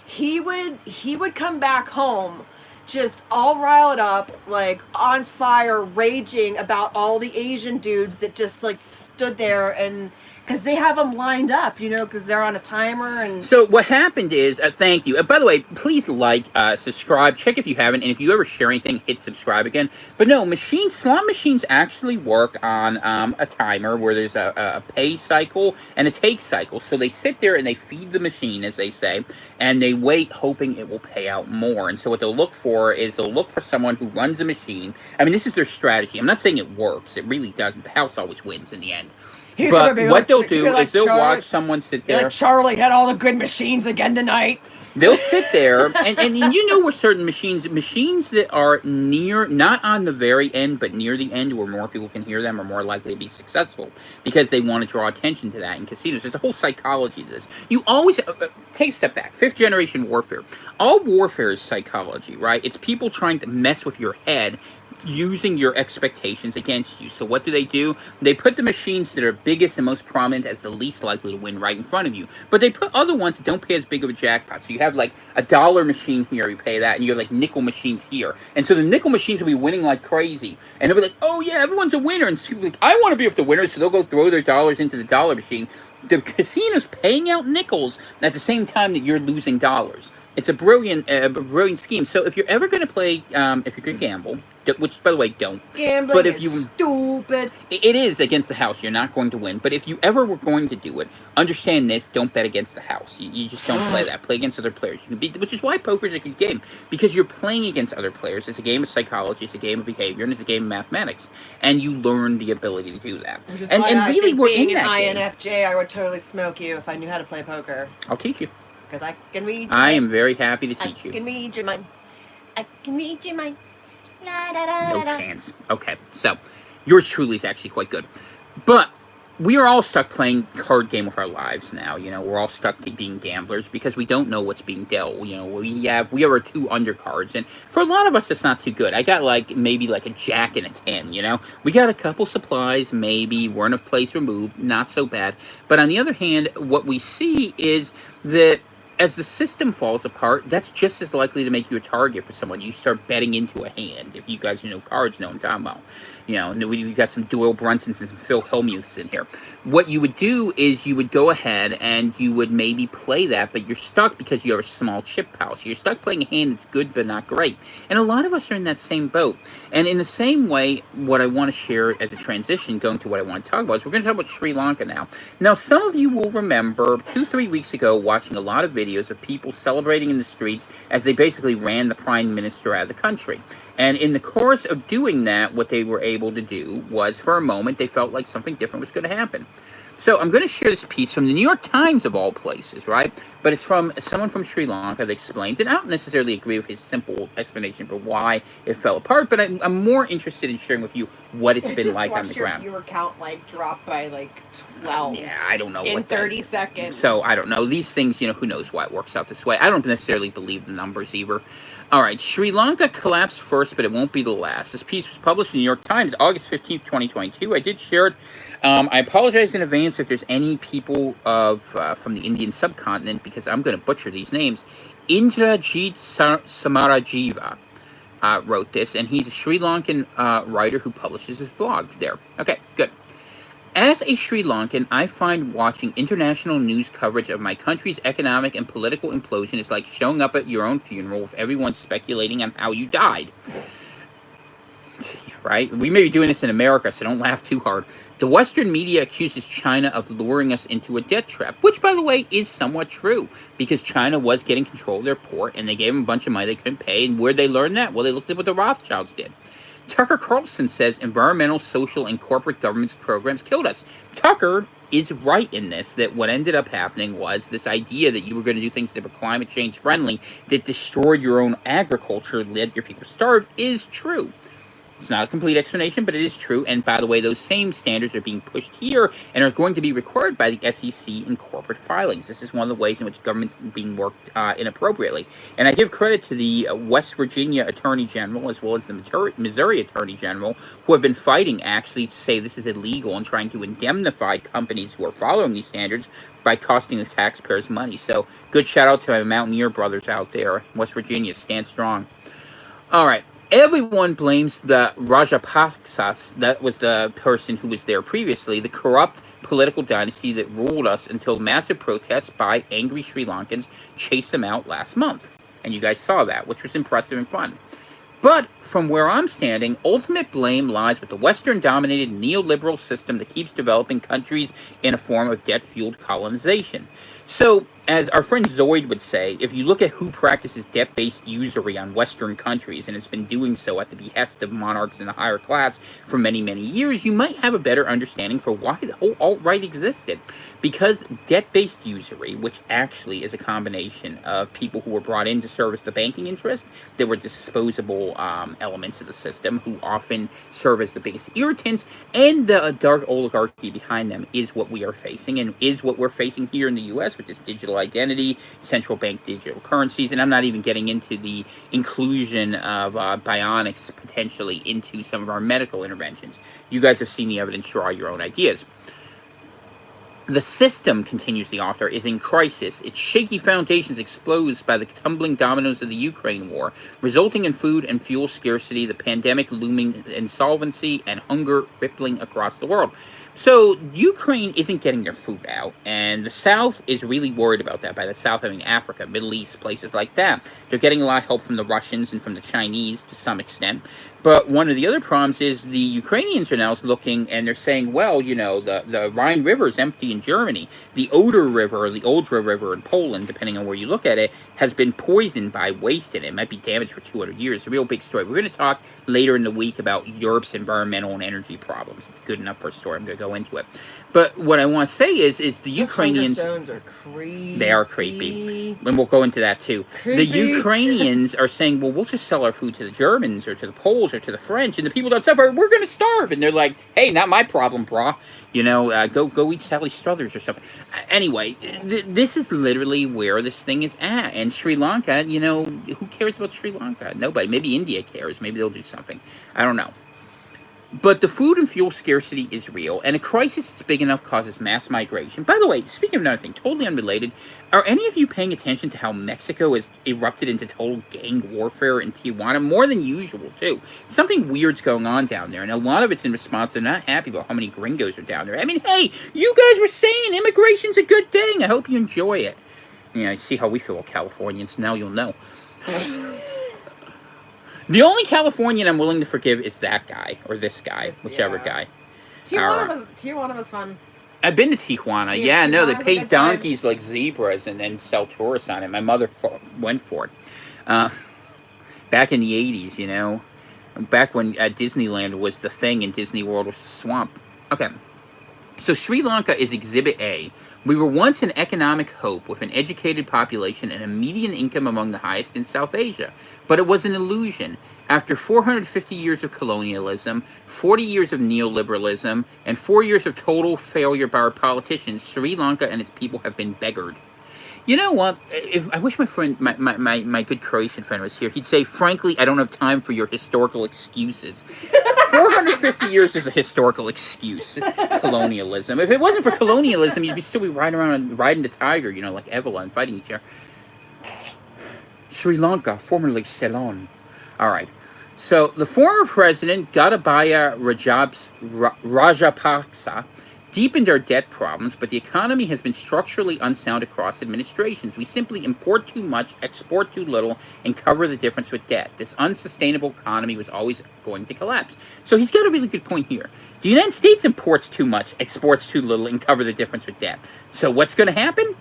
he would come back home just all riled up, like on fire, raging about all the Asian dudes that just like stood there, and because they have them lined up, because they're on a timer. And so what happened is, thank you. By the way, please subscribe, check if you haven't, and if you ever share anything, hit subscribe again. But no, slot machines actually work on a timer where there's a pay cycle and a take cycle. So they sit there and they feed the machine, as they say, and they wait, hoping it will pay out more. And so what they'll look for is someone who runs a machine. I mean, this is their strategy. I'm not saying it works. It really doesn't. The house always wins in the end. He But could be what like, they'll he do could is like they'll Charlie. watch someone sit Be there. like, Charlie had all the good machines again tonight. They'll sit there, and you know where certain machines that are near, not on the very end, but near the end where more people can hear them are more likely to be successful because they want to draw attention to that in casinos. There's a whole psychology to this. You always, take a step back, 5th generation warfare. All warfare is psychology, right? It's people trying to mess with your head using your expectations against you. So what do? They put the machines that are biggest and most prominent as the least likely to win right in front of you. But they put other ones that don't pay as big of a jackpot. So you have like a dollar machine here, you pay that, and you have like nickel machines here. And so the nickel machines will be winning like crazy. And they'll be like, oh yeah, everyone's a winner. And people are like, I want to be with the winners. So they'll go throw their dollars into the dollar machine. The casino's paying out nickels at the same time that you're losing dollars. It's a brilliant scheme. So if you're ever going to play, if you're going to gamble, which by the way, don't. Gambling But if is you, stupid. it is against the house. You're not going to win. But if you ever were going to do it, understand this: don't bet against the house. You just don't play that. Play against other players. You can beat, which is why poker is a good game, because you're playing against other players. It's a game of psychology. It's a game of behavior, and it's a game of mathematics. And you learn the ability to do that. Which is And why I really, think we're being in an that game. INFJ, I would totally smoke you if I knew how to play poker. I'll teach you. Because I can read. I am very happy to teach I you. can read your mind. I can read your mind. No chance. Okay, so yours truly is actually quite good. But we are all stuck playing card game with our lives now. You know, we're all stuck to being gamblers because we don't know what's being dealt. You know, we have our 2 undercards, and for a lot of us, it's not too good. I got maybe a jack and a 10. You know, we got a couple supplies, maybe we're in a place removed, not so bad. But on the other hand, what we see is that as the system falls apart, that's just as likely to make you a target for someone. You start betting into a hand. If you guys know cards, know what I'm talking about. You know, we got some Doyle Brunsons and some Phil Hellmuths in here. What you would do is you would go ahead and you would maybe play that, but you're stuck because you have a small chip pile. So you're stuck playing a hand that's good but not great. And a lot of us are in that same boat. And in the same way, what I want to share as a transition, going to what I want to talk about, is we're going to talk about Sri Lanka now. Now, some of you will remember 2-3 weeks ago watching a lot of videos of people celebrating in the streets as they basically ran the prime minister out of the country. And in the course of doing that, what they were able to do was, for a moment, they felt like something different was going to happen. So I'm going to share this piece from the New York Times of all places, right? But it's from someone from Sri Lanka that explains, and I don't necessarily agree with his simple explanation for why it fell apart, but I'm more interested in sharing with you what it's been like on the ground. Your count drop by 12. Yeah, I don't know in what 30 seconds. So I don't know. These things, you know, who knows why it works out this way. I don't necessarily believe the numbers either. All right, Sri Lanka collapsed first, but it won't be the last. This piece was published in the New York Times, August 15th, 2022. I did share it. I apologize in advance if there's any people from the Indian subcontinent, because I'm going to butcher these names. Indrajit Samarajiva wrote this, and he's a Sri Lankan writer who publishes his blog there. Okay, good. As a Sri Lankan, I find watching international news coverage of my country's economic and political implosion is like showing up at your own funeral with everyone speculating on how you died. Right? We may be doing this in America, so don't laugh too hard. The Western media accuses China of luring us into a debt trap, which, by the way, is somewhat true, because China was getting control of their port, and they gave them a bunch of money they couldn't pay, and where'd they learn that? Well, they looked at what the Rothschilds did. Tucker Carlson says environmental, social, and corporate governance programs killed us. Tucker is right in this, that what ended up happening was this idea that you were going to do things that were climate change friendly, that destroyed your own agriculture, led your people starve, is true. It's not a complete explanation, but it is true. And by the way, those same standards are being pushed here and are going to be required by the SEC in corporate filings. This is one of the ways in which government's being worked inappropriately. And I give credit to the West Virginia Attorney General as well as the Missouri Attorney General, who have been fighting actually to say this is illegal and trying to indemnify companies who are following these standards by costing the taxpayers money. So good shout out to my Mountaineer brothers out there. West Virginia, stand strong. All right. Everyone blames the Rajapaksas, that was the person who was there previously, the corrupt political dynasty that ruled us until massive protests by angry Sri Lankans chased them out last month. And you guys saw that, which was impressive and fun. But from where I'm standing, ultimate blame lies with the Western-dominated neoliberal system that keeps developing countries in a form of debt-fueled colonization. So as our friend Zoid would say, if you look at who practices debt-based usury on Western countries, and has been doing so at the behest of monarchs in the higher class for many, many years, you might have a better understanding for why the whole alt-right existed. Because debt-based usury, which actually is a combination of people who were brought in to service the banking interest, that were disposable elements of the system, who often serve as the biggest irritants, and the dark oligarchy behind them, is what we are facing, and is what we're facing here in the U.S. with this digital identity, central bank digital currencies, and I'm not even getting into the inclusion of bionics potentially into some of our medical interventions. You guys have seen the evidence, draw your own ideas. The system, continues the author, is in crisis, its shaky foundations exposed by the tumbling dominoes of the Ukraine war, resulting in food and fuel scarcity, the pandemic looming insolvency, and hunger rippling across the world. So Ukraine isn't getting their food out, and the South is really worried about that. By the South, I mean Africa, Middle East, places like that. They're getting a lot of help from the Russians and from the Chinese to some extent. But one of the other problems is the Ukrainians are now looking, and they're saying, well, you know, the Rhine River is empty in Germany. The Oder River, or the Odra River in Poland, depending on where you look at it, has been poisoned by waste in it. It might be damaged for 200 years. It's a real big story. We're going to talk later in the week about Europe's environmental and energy problems. It's good enough for a story. I'm going to go into it. But what I want to say is the Ukrainians... Stones are creepy. They are creepy. And we'll go into that too. Creepy. The Ukrainians are saying, well, we'll just sell our food to the Germans or to the Poles or to the French, and the people don't suffer. We're going to starve. And they're like, hey, not my problem, brah. You know, go eat Sally Struthers or something. Anyway, this is literally where this thing is at. And Sri Lanka, you know, who cares about Sri Lanka? Nobody. Maybe India cares. Maybe they'll do something. I don't know. But the food and fuel scarcity is real, and a crisis that's big enough causes mass migration. By the way, speaking of another thing, totally unrelated, are any of you paying attention to how Mexico has erupted into total gang warfare in Tijuana? More than usual, too. Something weird's going on down there, and a lot of it's in response to not happy about how many gringos are down there. I mean, hey, you guys were saying immigration's a good thing. I hope you enjoy it. You know, see how we feel about Californians. Now you'll know. The only Californian I'm willing to forgive is that guy, or this guy, whichever guy. Tijuana was fun. I've been to Tijuana. Yeah, no, they pay donkeys like zebras and then sell tourists on it. My mother went for it. Back in the 80s, you know. Back when Disneyland was the thing and Disney World was the swamp. Okay. So Sri Lanka is Exhibit A. We were once an economic hope with an educated population and a median income among the highest in South Asia. But it was an illusion. After 450 years of colonialism, 40 years of neoliberalism, and 4 years of total failure by our politicians, Sri Lanka and its people have been beggared. You know what? I wish my friend, my good Croatian friend was here. He'd say, frankly, I don't have time for your historical excuses. 450 years is a historical excuse. Colonialism. If it wasn't for colonialism, you'd still be riding around and riding the tiger, you know, like Evelyn, and fighting each other. Sri Lanka, formerly Ceylon. All right. So the former president, Gotabaya Rajapaksa, deepened our debt problems, but the economy has been structurally unsound across administrations. We simply import too much, export too little, and cover the difference with debt. This unsustainable economy was always going to collapse. So he's got a really good point here. The United States imports too much, exports too little, and cover the difference with debt. So what's going to happen?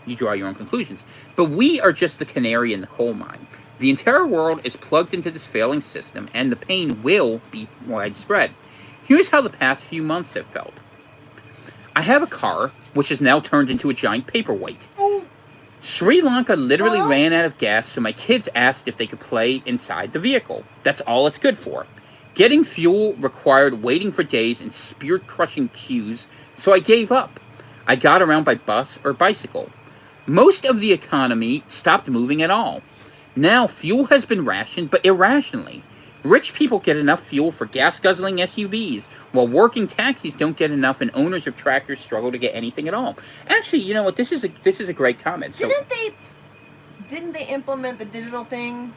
You draw your own conclusions. But we are just the canary in the coal mine. The entire world is plugged into this failing system, and the pain will be widespread. Here's how the past few months have felt. I have a car, which has now turned into a giant paperweight. Sri Lanka literally ran out of gas, so my kids asked if they could play inside the vehicle. That's all it's good for. Getting fuel required waiting for days and spirit-crushing queues, so I gave up. I got around by bus or bicycle. Most of the economy stopped moving at all. Now, fuel has been rationed, but irrationally. Rich people get enough fuel for gas-guzzling SUVs, while working taxis don't get enough, and owners of tractors struggle to get anything at all. Actually, you know what? This is a great comment. So, Didn't they implement the digital thing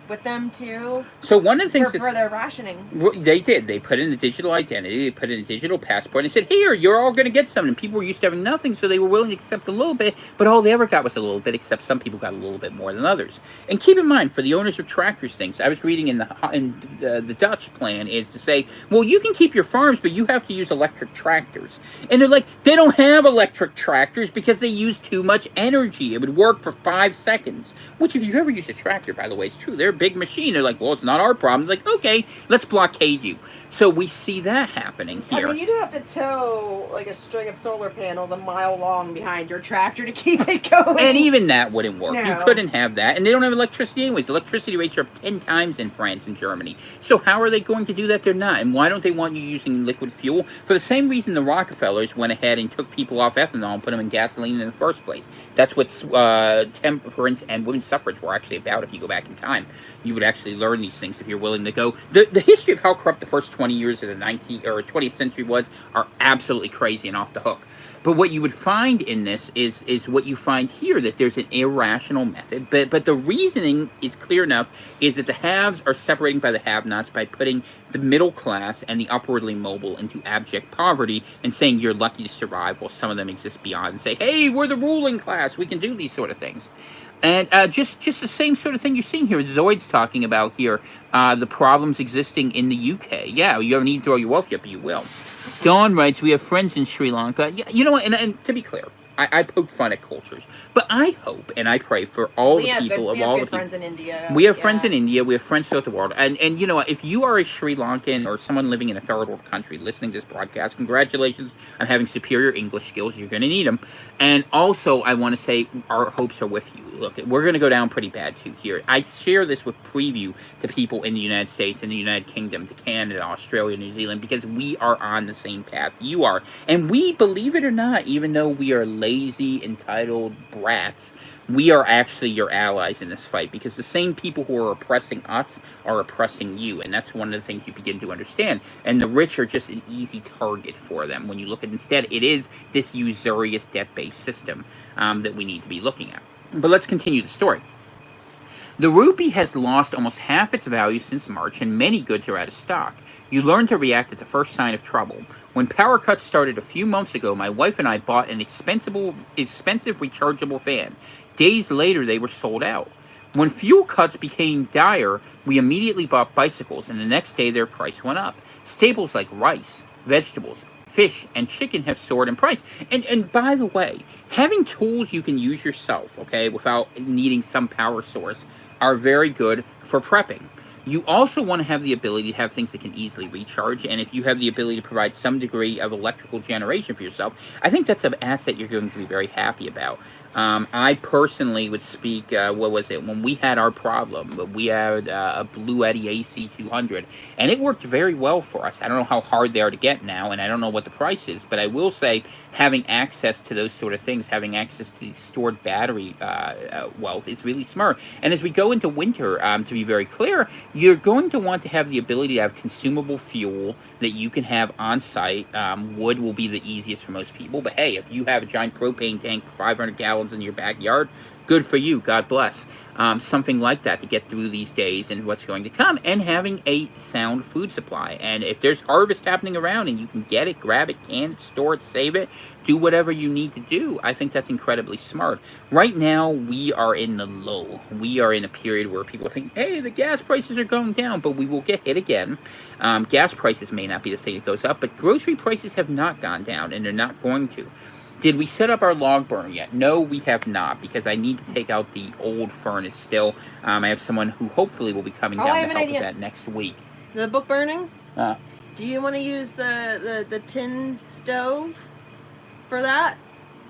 with them too. So one of the things for their rationing. They did. They put in the digital identity. They put in a digital passport. And they said, "Here, you're all going to get something." And people were used to having nothing, so they were willing to accept a little bit. But all they ever got was a little bit. Except some people got a little bit more than others. And keep in mind, for the owners of tractors, things I was reading in the Dutch plan is to say, well, you can keep your farms, but you have to use electric tractors. And they're like, they don't have electric tractors because they use too much energy. It would work for 5 seconds. Which, if you've ever used a tractor, by the way, is true. They're a big machine. They're like, well, it's not our problem. They're like, okay, let's blockade you. So we see that happening here. I mean, you do have to tow like a string of solar panels a mile long behind your tractor to keep it going. And even that wouldn't work. No. You couldn't have that. And they don't have electricity anyways. Electricity rates are up 10 times in France and Germany. So how are they going to do that? They're not. And why don't they want you using liquid fuel? For the same reason the Rockefellers went ahead and took people off ethanol and put them in gasoline in the first place. That's what temperance and women's suffrage were actually about. If you go back in time, you would actually learn these things if you're willing to go. The history of how corrupt the first 20 years of the 20th century was are absolutely crazy and off the hook. But what you would find in this is what you find here, that there's an irrational method. But the reasoning is clear enough, is that the haves are separating by the have-nots by putting the middle class and the upwardly mobile into abject poverty and saying you're lucky to survive while some of them exist beyond and say, hey, we're the ruling class, we can do these sort of things. And just the same sort of thing you're seeing here. Zoid's talking about here, the problems existing in the UK. Yeah, you don't need to throw your wealth yet, but you will. Dawn writes, we have friends in Sri Lanka. Yeah, you know what, and to be clear, I poke fun at cultures, but I hope and I pray for all the people of all the people. We have friends in India. We have friends in India. We have friends throughout the world. And you know what? If you are a Sri Lankan or someone living in a third world country listening to this broadcast, congratulations on having superior English skills. You're going to need them. And also, I want to say our hopes are with you. Look, we're going to go down pretty bad too here. I share this with preview to people in the United States, in the United Kingdom, to Canada, Australia, New Zealand, because we are on the same path you are. And we, believe it or not, even though we are lazy, entitled brats, we are actually your allies in this fight, because the same people who are oppressing us are oppressing you, and that's one of the things you begin to understand. And the rich are just an easy target for them when you look at, instead, it is this usurious debt-based system that we need to be looking at. But let's continue the story. The rupee has lost almost half its value since March, and many goods are out of stock. You learn to react at the first sign of trouble. When power cuts started a few months ago, my wife and I bought an expensive rechargeable fan. Days later, they were sold out. When fuel cuts became dire, we immediately bought bicycles, and the next day their price went up. Staples like rice, vegetables, fish, and chicken have soared in price. And by the way, having tools you can use yourself, okay, without needing some power source, are very good for prepping. You also want to have the ability to have things that can easily recharge, and if you have the ability to provide some degree of electrical generation for yourself, I think that's an asset you're going to be very happy about. I personally would speak, when we had our problem, we had a Blue Eddy AC200, and it worked very well for us. I don't know how hard they are to get now, and I don't know what the price is, but I will say having access to those sort of things, having access to stored battery wealth is really smart. And as we go into winter, to be very clear, you're going to want to have the ability to have consumable fuel that you can have on site. Wood will be the easiest for most people, but hey, if you have a giant propane tank for 500 gallons in your backyard, good for you, God bless. Something like that to get through these days and what's going to come, and having a sound food supply. And if there's harvest happening around and you can get it, grab it, can it, store it, save it, do whatever you need to do, I think that's incredibly smart. Right now, we are in the low. We are in a period where people think, hey, the gas prices are going down, but we will get hit again. Gas prices may not be the thing that goes up, but grocery prices have not gone down, and they're not going to. Did we set up our log burner yet? No, we have not, because I need to take out the old furnace still. I have someone who hopefully will be coming down to help with that next week. The book burning? Do you want to use the tin stove for that?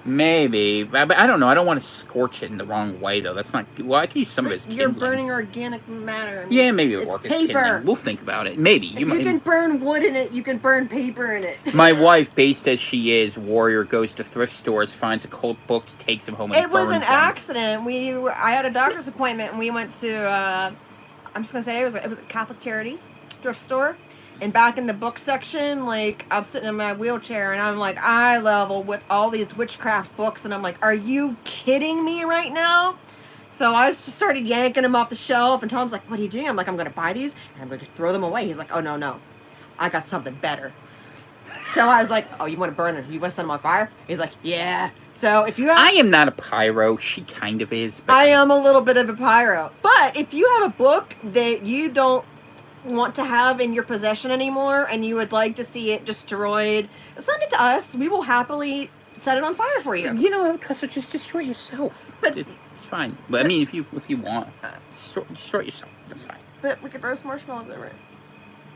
Maybe, but I don't know. I don't want to scorch it in the wrong way, though. That's not... Well, I can use some of his kindling. You're burning organic matter. I mean, yeah, maybe it'll work as paper. kindling. We'll think about it. Maybe. If you can burn wood in it, you can burn paper in it. My wife, based as she is, warrior, goes to thrift stores, finds a cult book, takes them home, and burns them. It was an accident. I had a doctor's appointment, and we went to... I'm just going to say it was a Catholic Charities thrift store. And back in the book section, like, I'm sitting in my wheelchair, and I'm like, eye level with all these witchcraft books, and I'm like, are you kidding me right now? So I just started yanking them off the shelf, and Tom's like, "What are you doing?" I'm like, "I'm going to buy these, and I'm going to throw them away." He's like, "Oh, no. I got something better." So I was like, "Oh, you want to burn them? You want to set them on fire?" He's like, "Yeah." So if you have... I am not a pyro. She kind of is. But I am a little bit of a pyro. But if you have a book that you don't want to have in your possession anymore and you would like to see it destroyed, send it to us. We will happily set it on fire for you. You know, because just destroy it yourself. But- It's fine. But I mean, if you want, destroy it yourself. That's fine. But we could roast marshmallows over it.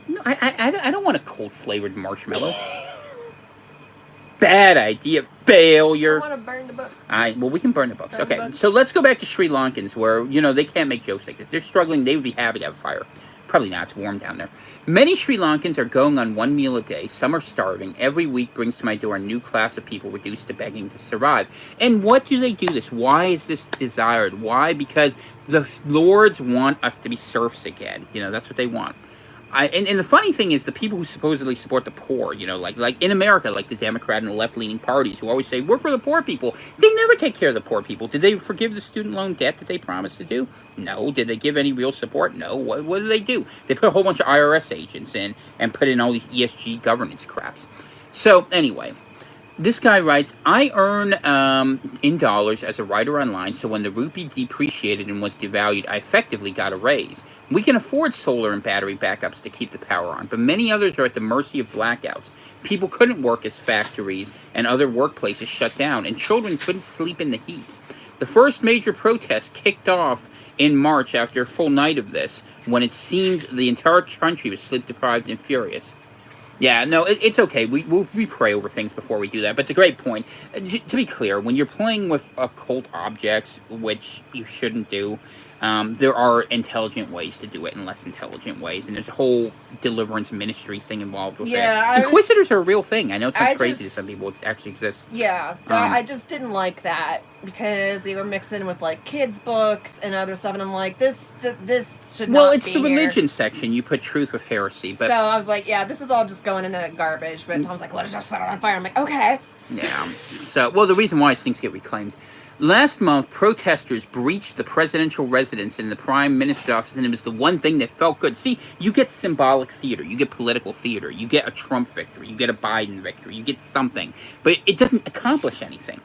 No, I don't want a cold flavored marshmallow. Bad idea. Failure. I want to burn the book. Well, we can burn the books. Burn the Okay, books. so let's go back to Sri Lankans, where, you know, they can't make jokes like this. They're struggling. They would be happy to have a fire. Probably not. It's warm down there. Many Sri Lankans are going on one meal a day. Some are starving. Every week brings to my door a new class of people reduced to begging to survive. And what do they do this? Why is this desired? Why? Because the lords want us to be serfs again. You know, that's what they want. And the funny thing is, the people who supposedly support the poor, you know, like in America, like the Democrat and the left-leaning parties who always say, we're for the poor people, they never take care of the poor people. Did they forgive the student loan debt that they promised to do? No. Did they give any real support? No. What did they do? They put a whole bunch of IRS agents in and put in all these ESG governance craps. So, anyway, this guy writes, I earn in dollars as a writer online, so when the rupee depreciated and was devalued, I effectively got a raise. We can afford solar and battery backups to keep the power on, but many others are at the mercy of blackouts. People couldn't work as factories and other workplaces shut down, and children couldn't sleep in the heat. The first major protest kicked off in March after a full night of this, when it seemed the entire country was sleep-deprived and furious. Yeah, no, it's okay. We pray over things before we do that, but it's a great point. To be clear, when you're playing with occult objects, which you shouldn't do, there are intelligent ways to do it and less intelligent ways, and there's a whole deliverance ministry thing involved with that. Inquisitors are a real thing. I know it sounds crazy to some people. It actually exists. Yeah, I just didn't like that because they were mixing with like kids' books and other stuff, and I'm like, this should not be Well, it's the here. religion section. You put truth with heresy, but So I was like, yeah, this is all just going in the garbage. But Tom's like, let's just set it on fire. I'm like, okay. yeah. So, well, the reason why is things get reclaimed. Last month, protesters breached the presidential residence in the prime minister's office, and it was the one thing that felt good. See, you get symbolic theater, you get political theater, you get a Trump victory, you get a Biden victory, you get something, but it doesn't accomplish anything.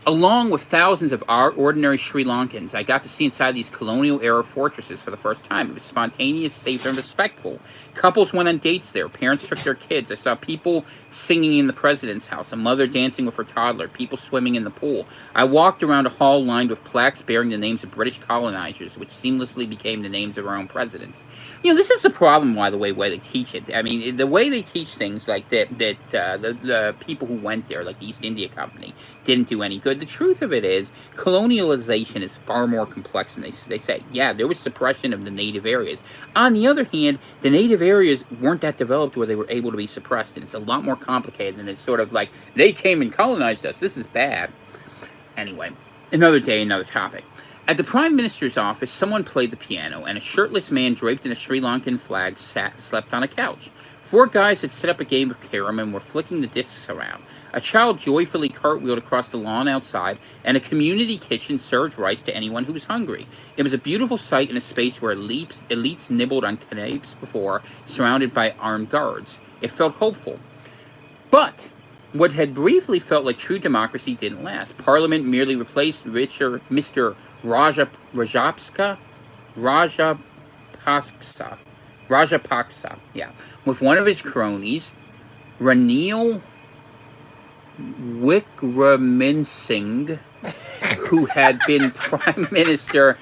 Along with thousands of our ordinary Sri Lankans, I got to see inside these colonial-era fortresses for the first time. It was spontaneous, safe, and respectful. Couples went on dates there. Parents took their kids. I saw people singing in the president's house, a mother dancing with her toddler, people swimming in the pool. I walked around a hall lined with plaques bearing the names of British colonizers, which seamlessly became the names of our own presidents. You know, this is the problem, by the way they teach it. I mean, the way they teach things like that the people who went there, like the East India Company, didn't do any good. The truth of it is, colonialization is far more complex than they say. Yeah, there was suppression of the native areas. On the other hand, the native areas weren't that developed where they were able to be suppressed, and it's a lot more complicated than it's sort of like, they came and colonized us, this is bad. Anyway, another day, another topic. At the Prime Minister's office, someone played the piano, and a shirtless man draped in a Sri Lankan flag slept on a couch. 4 guys had set up a game of carom and were flicking the discs around. A child joyfully cartwheeled across the lawn outside, and a community kitchen served rice to anyone who was hungry. It was a beautiful sight in a space where elites nibbled on canapes before, surrounded by armed guards. It felt hopeful. But what had briefly felt like true democracy didn't last. Parliament merely replaced Mr. Rajapaksa, with one of his cronies, Ranil Wickremesinghe, who had been prime minister.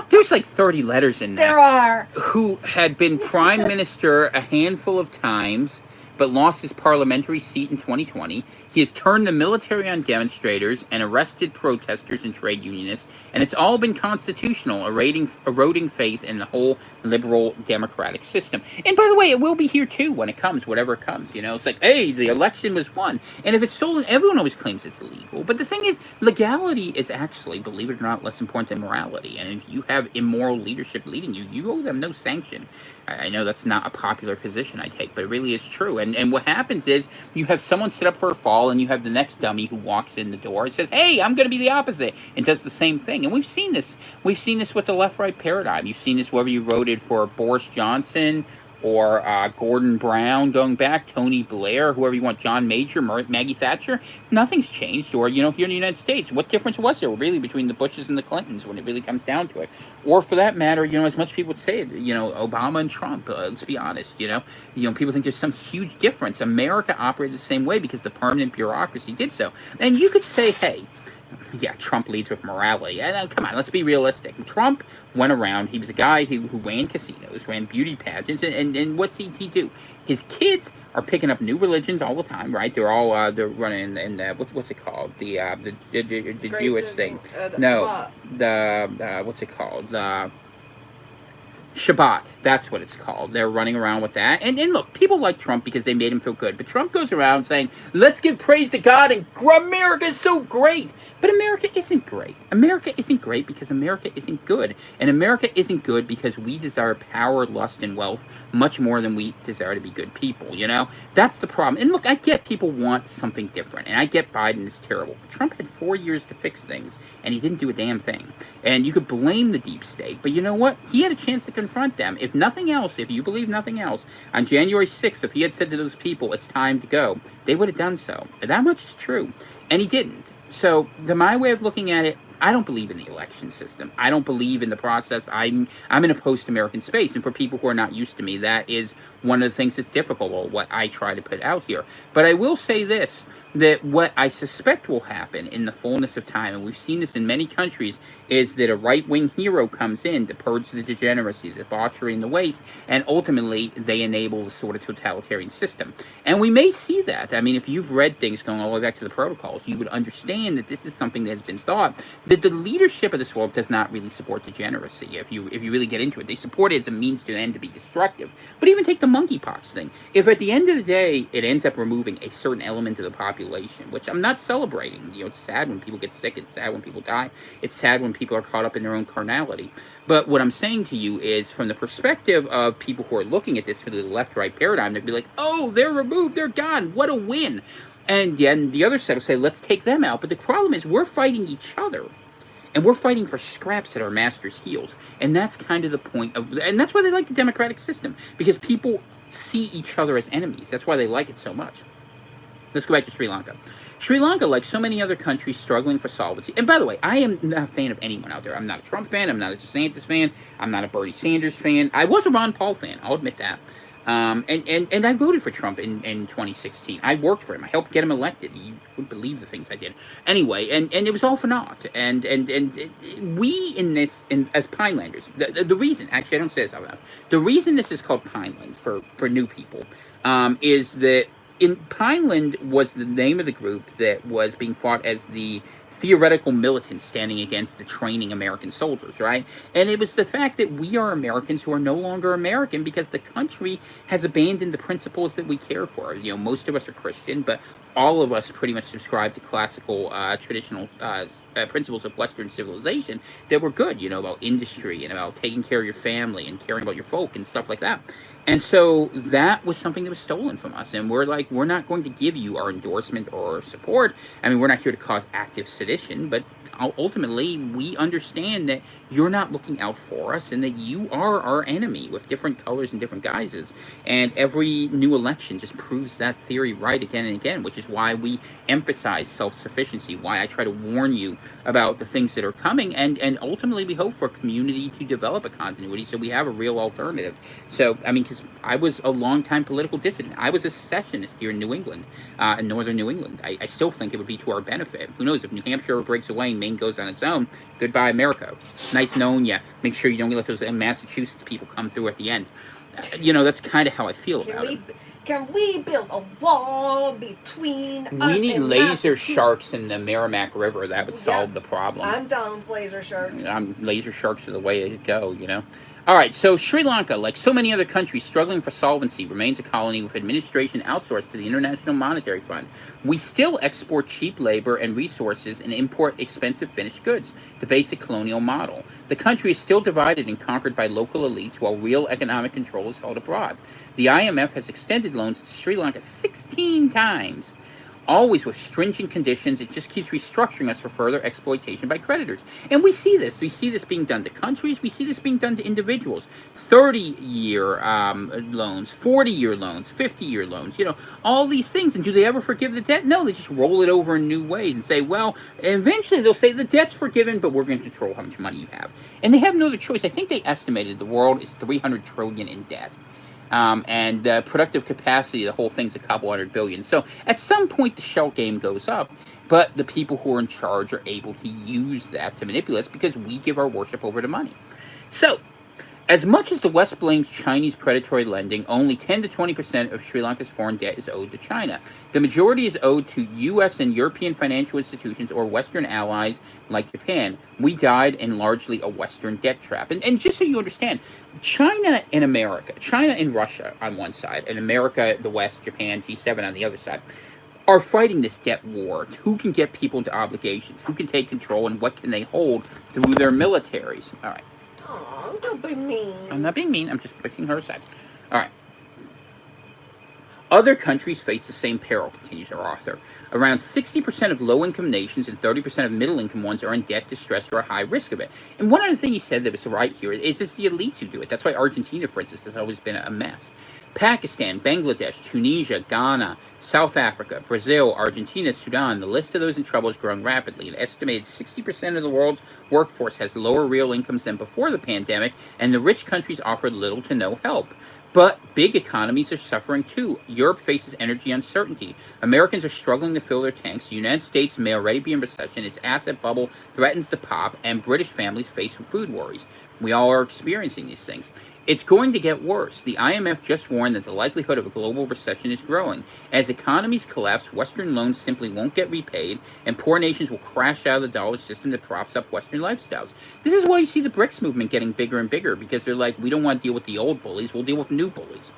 There's like 30 letters in there. There are. Who had been prime minister a handful of times, but lost his parliamentary seat in 2020. He has turned the military on demonstrators and arrested protesters and trade unionists, and it's all been constitutional, eroding faith in the whole liberal democratic system. And by the way, it will be here too when it comes, whatever it comes. You know, it's like, hey, the election was won, and if it's stolen, everyone always claims it's illegal. But the thing is, legality is actually, believe it or not, less important than morality. And if you have immoral leadership leading you, you owe them no sanction. I know that's not a popular position I take, but it really is true. And what happens is you have someone set up for a fall, and you have the next dummy who walks in the door and says, hey, I'm going to be the opposite, and does the same thing. And we've seen this. We've seen this with the left-right paradigm. You've seen this whether you voted for Boris Johnson or Gordon Brown going back, Tony Blair, whoever you want, John Major, Maggie Thatcher. Nothing's changed. Or, here in the United States, what difference was there really between the Bushes and the Clintons when it really comes down to it? Or for that matter, as much people would say it, Obama and Trump, let's be honest, people think there's some huge difference. America operated the same way because the permanent bureaucracy did so. And you could say, hey, yeah, Trump leads with morality. And come on, let's be realistic. Trump went around. He was a guy who ran casinos, ran beauty pageants, and what's he do? His kids are picking up new religions all the time, right? They're all they're running and what's it called? The Jewish thing. No, the what's it called? The Shabbat, that's what it's called. They're running around with that. And look, people like Trump because they made him feel good. But Trump goes around saying, let's give praise to God and America is so great. But America isn't great. America isn't great because America isn't good. And America isn't good because we desire power, lust, and wealth much more than we desire to be good people, That's the problem. And look, I get people want something different. And I get Biden is terrible. But Trump had 4 years to fix things. And he didn't do a damn thing. And you could blame the deep state. But you know what? He had a chance to confront them. If nothing else, if you believe nothing else, on January 6th, if he had said to those people, it's time to go, they would have done so. That much is true. And he didn't. So, my way of looking at it, I don't believe in the election system. I don't believe in the process. I'm in a post-American space, and for people who are not used to me, that is one of the things that's difficult about what I try to put out here. But I will say this, that what I suspect will happen in the fullness of time, and we've seen this in many countries, is that a right-wing hero comes in to purge the degeneracy, the debauchery, and the waste, and ultimately they enable the sort of totalitarian system. And we may see that. I mean, if you've read things going all the way back to the protocols, you would understand that this is something that has been thought, that the leadership of this world does not really support degeneracy. If you really get into it, they support it as a means to an end to be destructive. But even take the monkeypox thing. If at the end of the day, it ends up removing a certain element of the population, which I'm not celebrating. It's sad when people get sick. It's sad when people die. It's sad when people are caught up in their own carnality. But what I'm saying to you is, from the perspective of people who are looking at this through the left-right paradigm, they'd be like, oh, they're removed, they're gone, what a win. And then the other side will say, let's take them out. But the problem is, we're fighting each other. And we're fighting for scraps at our master's heels. And that's kind of the point of, and that's why they like the democratic system, because people see each other as enemies. That's why they like it so much. Let's go back to Sri Lanka. Sri Lanka, like so many other countries, struggling for solvency. And by the way, I am not a fan of anyone out there. I'm not a Trump fan. I'm not a DeSantis fan. I'm not a Bernie Sanders fan. I was a Ron Paul fan. I'll admit that. And I voted for Trump in 2016. I worked for him. I helped get him elected. You wouldn't believe the things I did. Anyway, and it was all for naught. And we in this, as Pinelanders, the reason, actually I don't say this out enough, the reason this is called Pineland for new people is that in Pineland was the name of the group that was being fought as the theoretical militants standing against the training American soldiers, right? And it was the fact that we are Americans who are no longer American because the country has abandoned the principles that we care for. Most of us are Christian, but all of us pretty much subscribe to classical, traditional principles of Western civilization that were good, about industry and about taking care of your family and caring about your folk and stuff like that. And so that was something that was stolen from us. And we're like, we're not going to give you our endorsement or support. I mean, we're not here to cause active sedition, but ultimately we understand that you're not looking out for us and that you are our enemy with different colors and different guises. And every new election just proves that theory right again and again, which is why we emphasize self-sufficiency, why I try to warn you about the things that are coming, and ultimately we hope for community to develop a continuity so we have a real alternative. So, I mean, because I was a long-time political dissident. I was a secessionist here in New England, in northern New England. I still think it would be to our benefit. Who knows, if New Hampshire breaks away and Maine goes on its own, goodbye America. Nice knowing you. Make sure you don't let those Massachusetts people come through at the end. That's kind of how I feel about it. Can we build a wall between us We need and laser sharks in the Merrimack River. That would solve the problem. I'm down with laser sharks. Laser sharks are the way to go, All right, so Sri Lanka, like so many other countries struggling for solvency, remains a colony with administration outsourced to the International Monetary Fund. We still export cheap labor and resources and import expensive finished goods, the basic colonial model. The country is still divided and conquered by local elites while real economic control is held abroad. The IMF has extended extended loans to Sri Lanka 16 times. Always with stringent conditions. It just keeps restructuring us for further exploitation by creditors. And we see this. We see this being done to countries. We see this being done to individuals. 30-year loans, 40-year loans, 50-year loans, all these things. And do they ever forgive the debt? No, they just roll it over in new ways and say, well, eventually they'll say the debt's forgiven, but we're going to control how much money you have. And they have no other choice. I think they estimated the world is $300 trillion in debt. And productive capacity, the whole thing's a couple $100 billion. So at some point, the shell game goes up, but the people who are in charge are able to use that to manipulate us because we give our worship over to money. So, as much as the West blames Chinese predatory lending, only 10 to 20% of Sri Lanka's foreign debt is owed to China. The majority is owed to U.S. and European financial institutions or Western allies like Japan. We died in largely a Western debt trap. And just so you understand, China and America, China and Russia on one side, and America, the West, Japan, G7 on the other side, are fighting this debt war. Who can get people into obligations? Who can take control, and what can they hold through their militaries? All right. Oh, don't be mean. I'm not being mean. I'm just pushing her aside. All right. Other countries face the same peril, continues our author. Around 60% of low-income nations and 30% of middle-income ones are in debt, distress, or a high risk of it. And one other thing he said that was right here is it's the elites who do it. That's why Argentina, for instance, has always been a mess. Pakistan, Bangladesh, Tunisia, Ghana, South Africa, Brazil, Argentina, Sudan, the list of those in trouble is growing rapidly. An estimated 60% of the world's workforce has lower real incomes than before the pandemic, and the rich countries offer little to no help. But big economies are suffering too. Europe faces energy uncertainty. Americans are struggling to fill their tanks. The United States may already be in recession. Its asset bubble threatens to pop, and British families face food worries. We all are experiencing these things. It's going to get worse. The IMF just warned that the likelihood of a global recession is growing. As economies collapse, Western loans simply won't get repaid, and poor nations will crash out of the dollar system that props up Western lifestyles. This is why you see the BRICS movement getting bigger and bigger, because they're like, we don't want to deal with the old bullies, we'll deal with new bullies.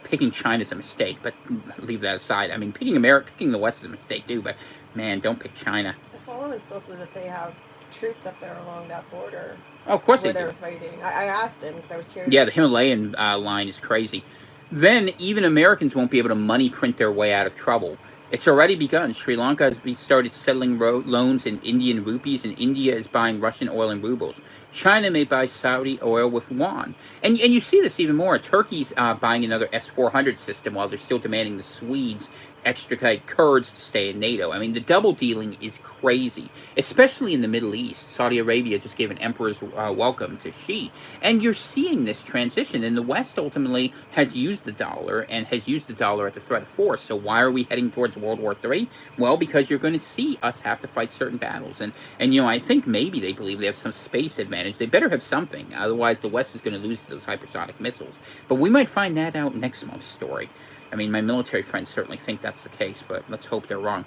Picking China's a mistake, but leave that aside. I mean, picking the West is a mistake too, but man, don't pick China. Solomon still said that they have troops up there along that border. Oh, of course where they do. They're fighting. I asked him because I was curious. Yeah, the Himalayan line is crazy. Then even Americans won't be able to money print their way out of trouble. It's already begun. Sri Lanka has started settling loans in Indian rupees, and India is buying Russian oil in rubles. China may buy Saudi oil with yuan. And you see this even more. Turkey's buying another S-400 system while they're still demanding the Swedes extricate Kurds to stay in NATO. I mean, the double dealing is crazy, especially in the Middle East. Saudi Arabia just gave an emperor's welcome to Xi. And you're seeing this transition, and the West ultimately has used the dollar and has used the dollar at the threat of force. So why are we heading towards World War III? Well, because you're going to see us have to fight certain battles. And I think maybe they believe they have some space advantage. They better have something. Otherwise, the West is going to lose to those hypersonic missiles. But we might find that out next month's story. I mean, my military friends certainly think that's the case, but let's hope they're wrong.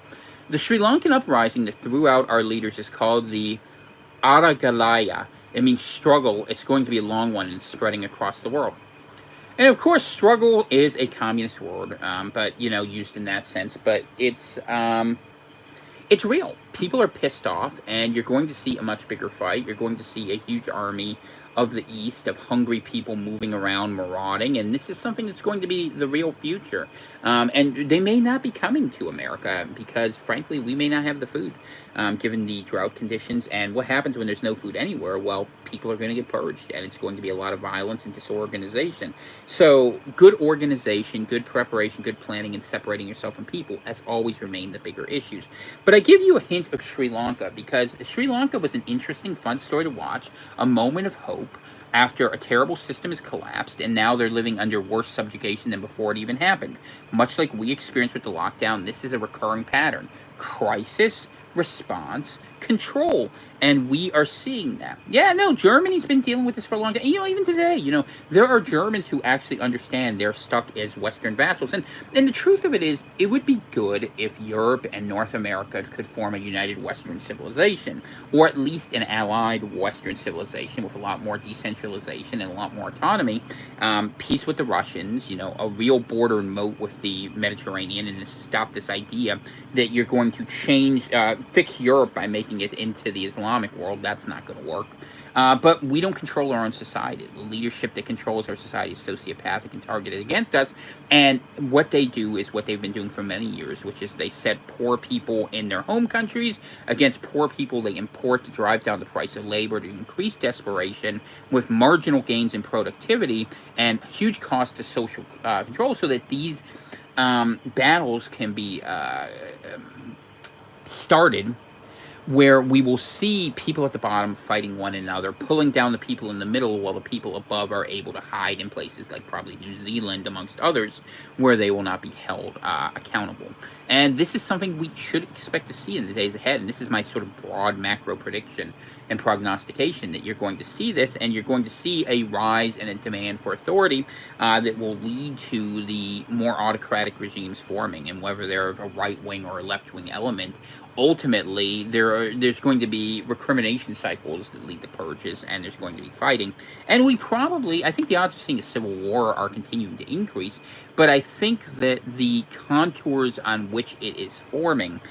The Sri Lankan Uprising that threw out our leaders is called the Aragalaya. It means struggle. It's going to be a long one, and it's spreading across the world. And of course, struggle is a communist word, but, used in that sense. But it's real. People are pissed off, and you're going to see a much bigger fight. You're going to see a huge army of the East, of hungry people moving around, marauding, and this is something that's going to be the real future. And they may not be coming to America because, frankly, we may not have the food, given the drought conditions. And what happens when there's no food anywhere? Well, people are going to get purged, and it's going to be a lot of violence and disorganization. So good organization, good preparation, good planning, and separating yourself from people has always remained the bigger issues. But I give you a hint of Sri Lanka, because Sri Lanka was an interesting, fun story to watch, a moment of hope after a terrible system has collapsed, and now they're living under worse subjugation than before it even happened. Much like we experienced with the lockdown, this is a recurring pattern. Crisis, response, control. And we are seeing that. Yeah, no, Germany's been dealing with this for a long time. Even today, there are Germans who actually understand they're stuck as Western vassals. And the truth of it is, it would be good if Europe and North America could form a united Western civilization, or at least an allied Western civilization with a lot more decentralization and a lot more autonomy, peace with the Russians, a real border moat with the Mediterranean, and to stop this idea that you're going to fix Europe by making taking it into the Islamic world. That's not going to work. But we don't control our own society. The leadership that controls our society is sociopathic and targeted against us. And what they do is what they've been doing for many years, which is they set poor people in their home countries against poor people they import to drive down the price of labor, to increase desperation with marginal gains in productivity and huge cost to social control, so that these battles can be started, where we will see people at the bottom fighting one another, pulling down the people in the middle, while the people above are able to hide in places like probably New Zealand, amongst others, where they will not be held accountable. And this is something we should expect to see in the days ahead. And this is my sort of broad macro prediction and prognostication, that you're going to see this, and you're going to see a rise and a demand for authority that will lead to the more autocratic regimes forming. And whether they're of a right-wing or a left-wing element, ultimately there's going to be recrimination cycles that lead to purges, and there's going to be fighting. And I think the odds of seeing a civil war are continuing to increase, but I think that the contours on which it is forming,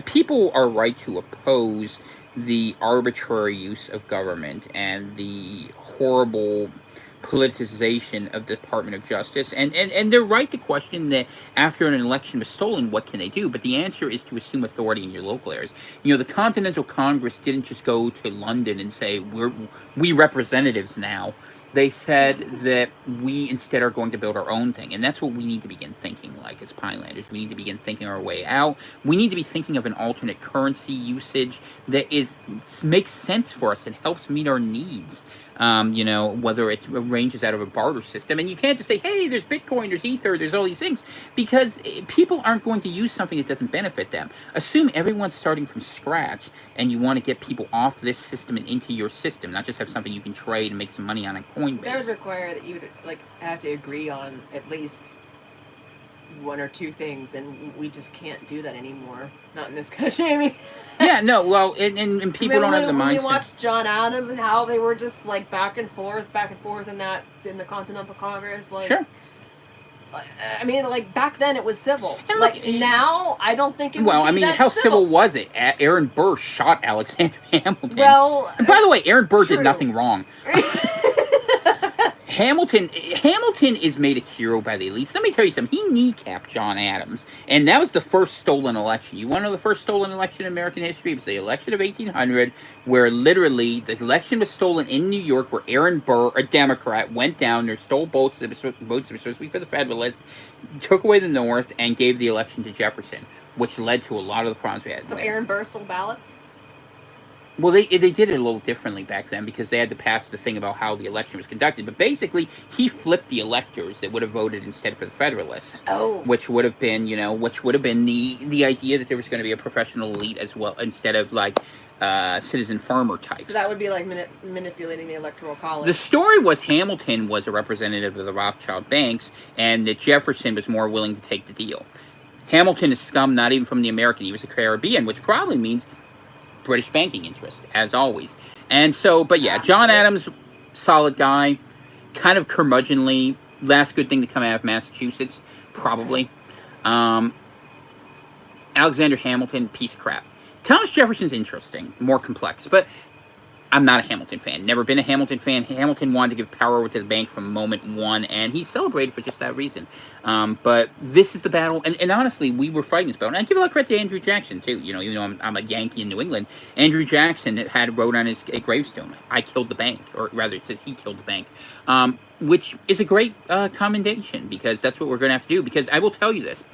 people are right to oppose the arbitrary use of government and the horrible politicization of the Department of Justice, and they're right to question that after an election was stolen, what can they do? But the answer is to assume authority in your local areas. The Continental Congress didn't just go to London and say, we representatives now. They said that we instead are going to build our own thing. And that's what we need to begin thinking like as Pinelanders. We need to begin thinking our way out. We need to be thinking of an alternate currency usage that makes sense for us and helps meet our needs. Whether it ranges out of a barter system. And you can't just say, hey, there's Bitcoin, there's Ether, there's all these things, because people aren't going to use something that doesn't benefit them. Assume everyone's starting from scratch, and you want to get people off this system and into your system, not just have something you can trade and make some money on a Coinbase. That would require that you would have to agree on at least one or two things, and we just can't do that anymore. Not in this country. I mean, yeah, no, well, and people don't have the mindset. When you watch John Adams and how they were just like back and forth in the Continental Congress, like. Sure. I mean, like back then it was civil. And like now, I don't think it. Well, would be how civil was it? Aaron Burr shot Alexander Hamilton. Well, by the way, Aaron Burr did nothing wrong. Hamilton is made a hero by the elites. Let me tell you something. He kneecapped John Adams, and that was the first stolen election. You want to know the first stolen election in American history? It was the election of 1800, where literally the election was stolen in New York, where Aaron Burr, a Democrat, went down there, stole votes that were supposed to be for the Federalists, took away the North, and gave the election to Jefferson, which led to a lot of the problems we had. So Aaron Burr stole ballots? Well, they did it a little differently back then, because they had to pass the thing about how the election was conducted. But basically, he flipped the electors that would have voted instead for the Federalists. Oh. Which would have been, the idea that there was going to be a professional elite as well, instead of like citizen farmer types. So that would be like manipulating the electoral college. The story was Hamilton was a representative of the Rothschild banks, and that Jefferson was more willing to take the deal. Hamilton is scum, not even from the American. He was a Caribbean, which probably means British banking interest, as always. And so, but yeah, John Adams, solid guy, kind of curmudgeonly, last good thing to come out of Massachusetts, probably. Alexander Hamilton, piece of crap. Thomas Jefferson's interesting, more complex, but I'm not a Hamilton fan. Never been a Hamilton fan. Hamilton wanted to give power over to the bank from moment one, and he's celebrated for just that reason. But this is the battle, and honestly, we were fighting this battle. And I give a lot of credit to Andrew Jackson, too. Even though I'm a Yankee in New England, Andrew Jackson wrote on his gravestone, I killed the bank, or rather it says he killed the bank, which is a great commendation, because that's what we're going to have to do. Because I will tell you this,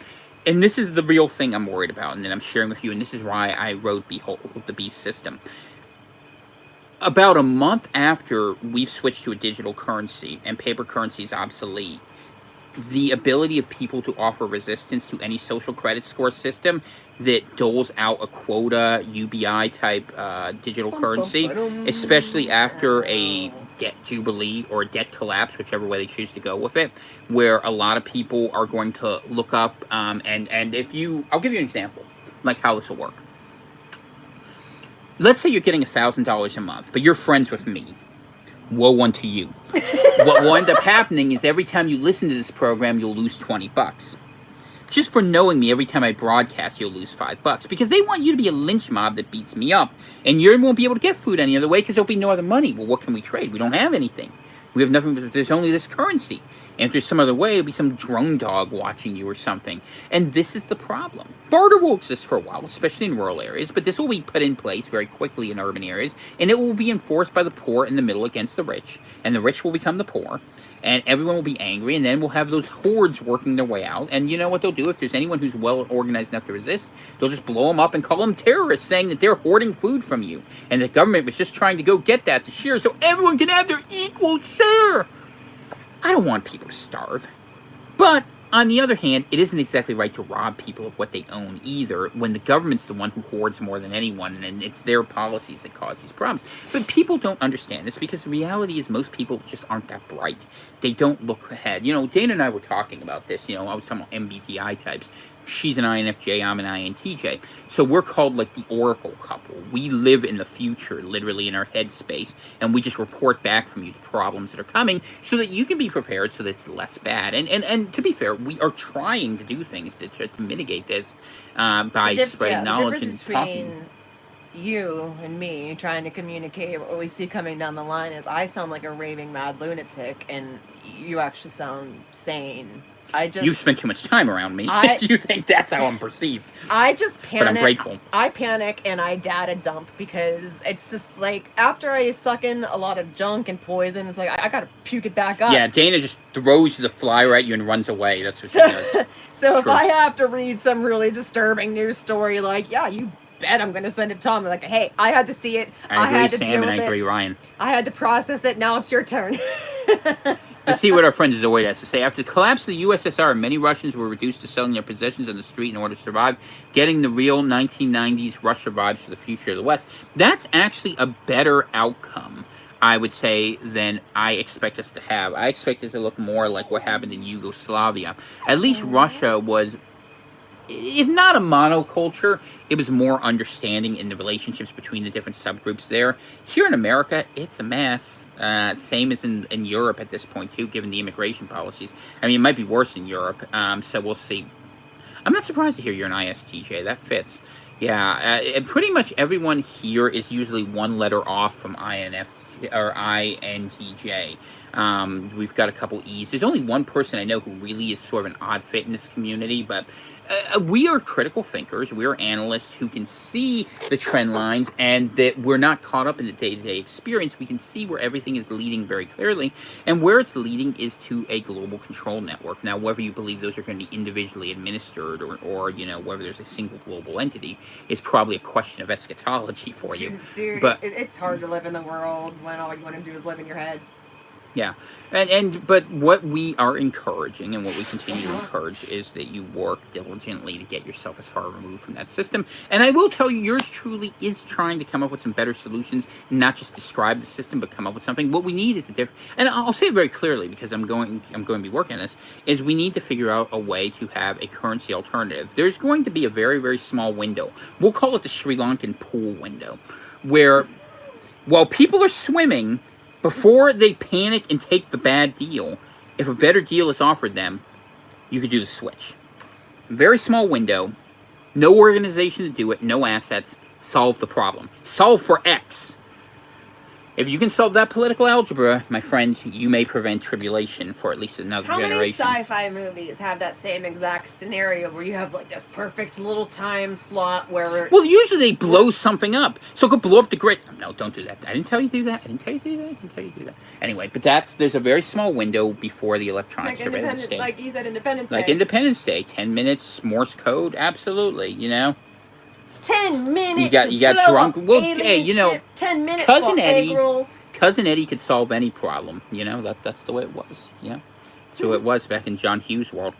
and this is the real thing I'm worried about, and that I'm sharing with you, and this is why I wrote Behold the Beast System. About a month after we've switched to a digital currency and paper currency is obsolete, the ability of people to offer resistance to any social credit score system that doles out a quota UBI type digital currency, especially after a debt jubilee or a debt collapse, whichever way they choose to go with it, where a lot of people are going to look up and I'll give you an example, like how this will work. Let's say you're getting $1,000 a month, but you're friends with me. Woe unto you. What will end up happening is every time you listen to this program, you'll lose $20. Just for knowing me every time I broadcast, you'll lose $5 because they want you to be a lynch mob that beats me up, and you won't be able to get food any other way because there'll be no other money. Well, what can we trade? We don't have anything. We have nothing. There's only this currency. And if there's some other way, it'll be some drone dog watching you or something. And this is the problem. Barter will exist for a while, especially in rural areas, but this will be put in place very quickly in urban areas, and it will be enforced by the poor in the middle against the rich, and the rich will become the poor, and everyone will be angry, and then we'll have those hordes working their way out. And you know what they'll do? If there's anyone who's well organized enough to resist, they'll just blow them up and call them terrorists, saying that they're hoarding food from you, and the government was just trying to go get that to share so everyone can have their equal share. I don't want people to starve. But, on the other hand, it isn't exactly right to rob people of what they own either, when the government's the one who hoards more than anyone, and it's their policies that cause these problems. But people don't understand this, because the reality is most people just aren't that bright. They don't look ahead. You know, Dana and I were talking about this. You know, I was talking about MBTI types. She's an INFJ, I'm an INTJ. So we're called like the Oracle couple. We live in the future, literally in our headspace, and we just report back from you the problems that are coming so that you can be prepared so that it's less bad. And to be fair, we are trying to do things to mitigate this by spreading knowledge and talking. You and me trying to communicate what we see coming down the line is I sound like a raving mad lunatic, and you actually sound sane. You've spent too much time around me. You think that's how I'm perceived. I just panic. But I'm grateful. I panic and I data dump because it's just like after I suck in a lot of junk and poison, it's like I gotta puke it back up. Yeah, Dana just throws the flyer at you and runs away. That's what she does. So if I have to read some really disturbing news story, like, yeah, you bet I'm going to send it to Tom. Like, hey, I had to see it. I had to deal with it. I agree, Ryan. I had to process it. Now it's your turn. Let's see what our friend Zoid has to say. After the collapse of the USSR, many Russians were reduced to selling their possessions on the street in order to survive, getting the real 1990s Russia vibes for the future of the West. That's actually a better outcome, I would say, than I expect us to have. I expect it to look more like what happened in Yugoslavia. At least Russia was, if not a monoculture, it was more understanding in the relationships between the different subgroups there. Here in America, it's a mess. Same as in Europe at this point, too, given the immigration policies. I mean, it might be worse in Europe, so we'll see. I'm not surprised to hear you're an ISTJ. That fits. Yeah, and pretty much everyone here is usually one letter off from INFJ or INTJ. We've got a couple E's. There's only one person I know who really is sort of an odd fit in this community, but we are critical thinkers. We're analysts who can see the trend lines, and that we're not caught up in the day-to-day experience. We can see where everything is leading very clearly, and where it's leading is to a global control network. Now, whether you believe those are going to be individually administered or you know, whether there's a single global entity is probably a question of eschatology for you. Dude, but it's hard to live in the world when all you want to do is live in your head. Yeah, but what we are encouraging and what we continue to encourage is that you work diligently to get yourself as far removed from that system. And I will tell you, yours truly is trying to come up with some better solutions, not just describe the system, but come up with something. What we need is a different, and I'll say it very clearly because I'm going to be working on this, is we need to figure out a way to have a currency alternative. There's going to be a very, very small window. We'll call it the Sri Lankan pool window, where while people are swimming, before they panic and take the bad deal, if a better deal is offered them, you could do the switch. Very small window, no organization to do it, no assets, solve the problem. Solve for X. If you can solve that political algebra, my friend, you may prevent tribulation for at least another generation. How many sci-fi movies have that same exact scenario where you have like this perfect little time slot where... Well, usually they blow something up. So it could blow up the grid. No, don't do that. I didn't tell you to do that. I didn't tell you to do that. I didn't tell you to do that. Anyway, but there's a very small window before the electronic surveillance state. Like you said, Independence Day. Like Independence Day. 10 minutes, Morse code, absolutely, you know? 10 minutes. You got drunk. Well, hey, you know, 10 minutes. Cousin Eddie could solve any problem. You know, that's the way it was. Yeah, so it was back in John Hughes' world.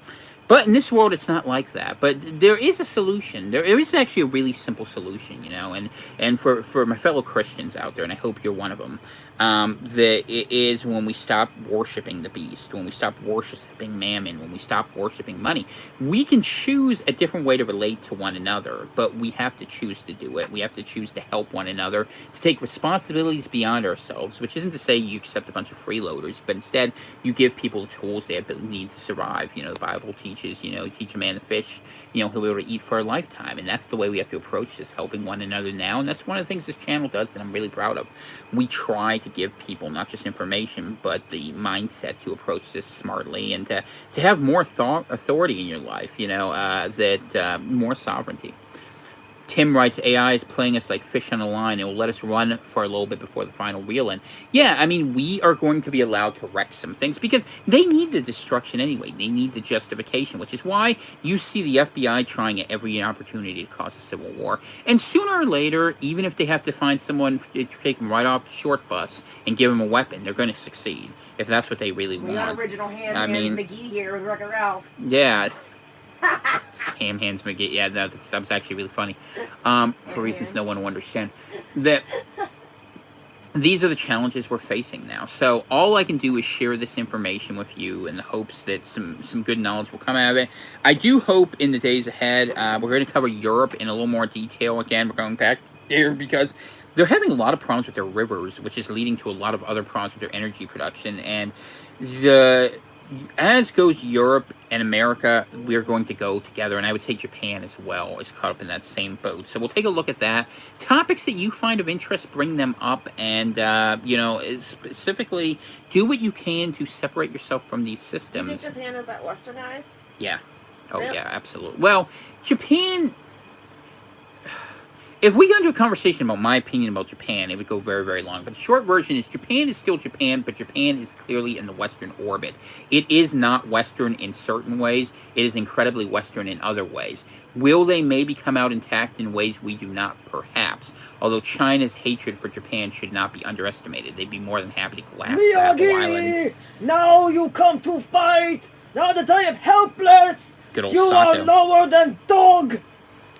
But in this world, it's not like that. But there is a solution. There is actually a really simple solution, you know. And for my fellow Christians out there, and I hope you're one of them, that it is when we stop worshiping the beast, when we stop worshiping mammon, when we stop worshiping money, we can choose a different way to relate to one another. But we have to choose to do it. We have to choose to help one another, to take responsibilities beyond ourselves, which isn't to say you accept a bunch of freeloaders, but instead you give people the tools they need to survive. You know, the Bible teaches ages. Teach a man to fish, he'll be able to eat for a lifetime. And that's the way we have to approach this, helping one another now. And that's one of the things this channel does that I'm really proud of. We try to give people not just information, but the mindset to approach this smartly and to have more authority in your life, more sovereignty. Tim writes, AI is playing us like fish on a line. It will let us run for a little bit before the final reel in. Yeah, I mean, we are going to be allowed to wreck some things because they need the destruction anyway. They need the justification, which is why you see the FBI trying at every opportunity to cause a civil war. And sooner or later, even if they have to find someone to take them right off the short bus and give them a weapon, they're going to succeed if that's what they really want. We got original Hands McGee here with Wreck-It Ralph. Yeah. Ham Hands McGee. Yeah, that was actually really funny. For reasons no one will understand. That these are the challenges we're facing now. So all I can do is share this information with you in the hopes that some good knowledge will come out of it. I do hope in the days ahead, we're going to cover Europe in a little more detail. Again, we're going back there because they're having a lot of problems with their rivers, which is leading to a lot of other problems with their energy production. And as goes Europe and America, we're going to go together, and I would say Japan as well is caught up in that same boat. So we'll take a look at that. Topics that you find of interest, bring them up, and specifically do what you can to separate yourself from these systems. Do you think Japan is that westernized? Yeah. Oh, really? Yeah, absolutely. Well, Japan... If we got into a conversation about my opinion about Japan, it would go very, very long. But the short version is Japan is still Japan, but Japan is clearly in the Western orbit. It is not Western in certain ways. It is incredibly Western in other ways. Will they maybe come out intact in ways we do not? Perhaps. Although China's hatred for Japan should not be underestimated. They'd be more than happy to collapse Apple Island. Now you come to fight! Now that I am helpless! Good old You Sato. are lower than dog!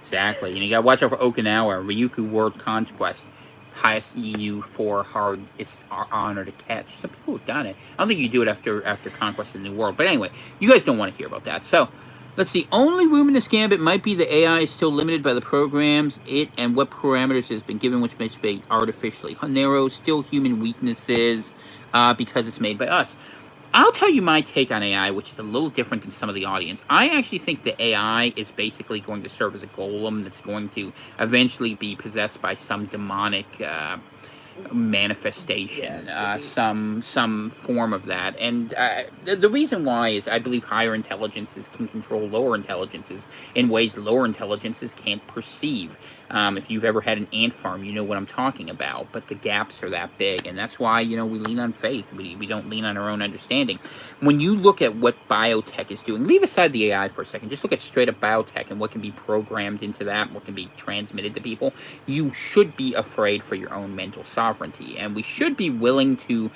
Exactly, and you gotta watch out for Okinawa, Ryukyu World Conquest, highest EU4 hardest honor to catch. Some people have done it. I don't think you do it after Conquest of the New World, but anyway, you guys don't want to hear about that. So, let's see. Only room in this gambit might be the AI is still limited by the programs it and what parameters it has been given, which makes it artificially narrow. Still human weaknesses because it's made by us. I'll tell you my take on AI, which is a little different than some of the audience. I actually think the AI is basically going to serve as a golem that's going to eventually be possessed by some demonic manifestation, some form of that. And the reason why is I believe higher intelligences can control lower intelligences in ways lower intelligences can't perceive. If you've ever had an ant farm, you know what I'm talking about. But the gaps are that big, and that's why, we lean on faith. We don't lean on our own understanding. When you look at what biotech is doing, leave aside the AI for a second. Just look at straight up biotech and what can be programmed into that, what can be transmitted to people. You should be afraid for your own mental sovereignty, and we should be willing to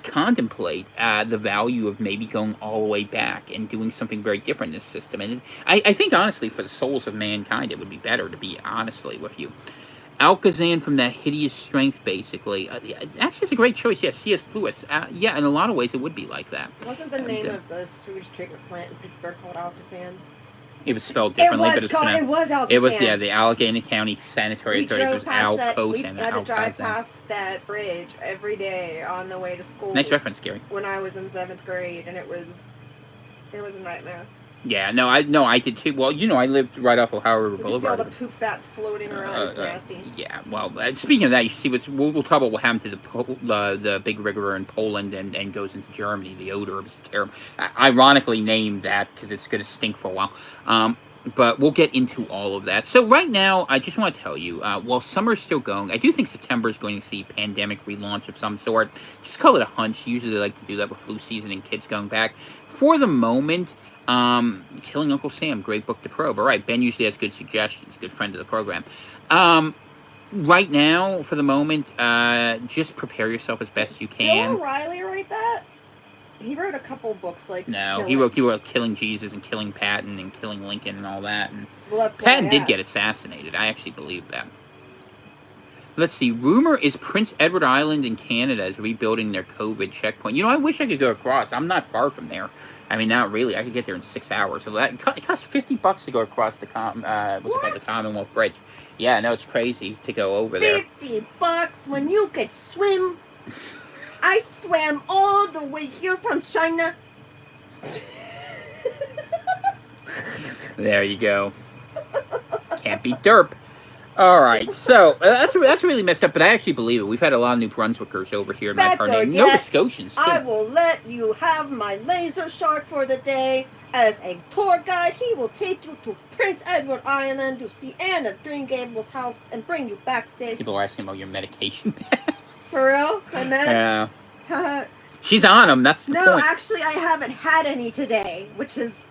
contemplate the value of maybe going all the way back and doing something very different in this system. And I think, honestly, for the souls of mankind, it would be better, to be honestly with you. Alakazam from That Hideous Strength, basically. Actually, it's a great choice. Yes, C.S. Lewis. Yeah, in a lot of ways, it would be like that. Wasn't the name of the sewage treatment plant in Pittsburgh called Alakazam? It was spelled differently, it was Alakazam. It was, the Allegheny County Sanitary Authority. It was Alakazam. We had to drive past that bridge every day on the way to school. Nice reference, Gary. When I was in 7th grade, and it was a nightmare. Yeah, I did too. Well, I lived right off Ohio River Boulevard. You see all the poop fats floating around. It's nasty. Yeah, well, speaking of that, you see we'll talk about what happened to the big river in Poland and goes into Germany. The odor was terrible. Ironically named that because it's going to stink for a while. But we'll get into all of that. So right now, I just want to tell you, while summer's still going, I do think September is going to see pandemic relaunch of some sort. Just call it a hunch. Usually they like to do that with flu season and kids going back. For the moment, Killing Uncle Sam, great book to probe. All right, Ben usually has good suggestions, good friend of the program. Right now, for the moment, just prepare yourself as best you can. Bill O'Reilly write that? He wrote a couple books like he wrote Killing Jesus and Killing Patton and Killing Lincoln and all that. And that's Patton did get assassinated. I actually believe that. Let's see. Rumor is Prince Edward Island in Canada is rebuilding their COVID checkpoint. I wish I could go across. I'm not far from there. I mean, not really. I could get there in 6 hours. So it costs $50 to go across the the Commonwealth Bridge. Yeah, no, it's crazy to go over there. $50 when you could swim. I swam all the way here from China. There you go. Can't be derp. All right, so that's really messed up, but I actually believe it. We've had a lot of New Brunswickers over here in my part, and Nova Scotians too. I will let you have my laser shark for the day. As a tour guide, he will take you to Prince Edward Island to see Anne of Green Gables' house and bring you back safe. People are asking about your medication. For real? And that's... Yeah. She's on them. That's the point. No, actually, I haven't had any today, which is...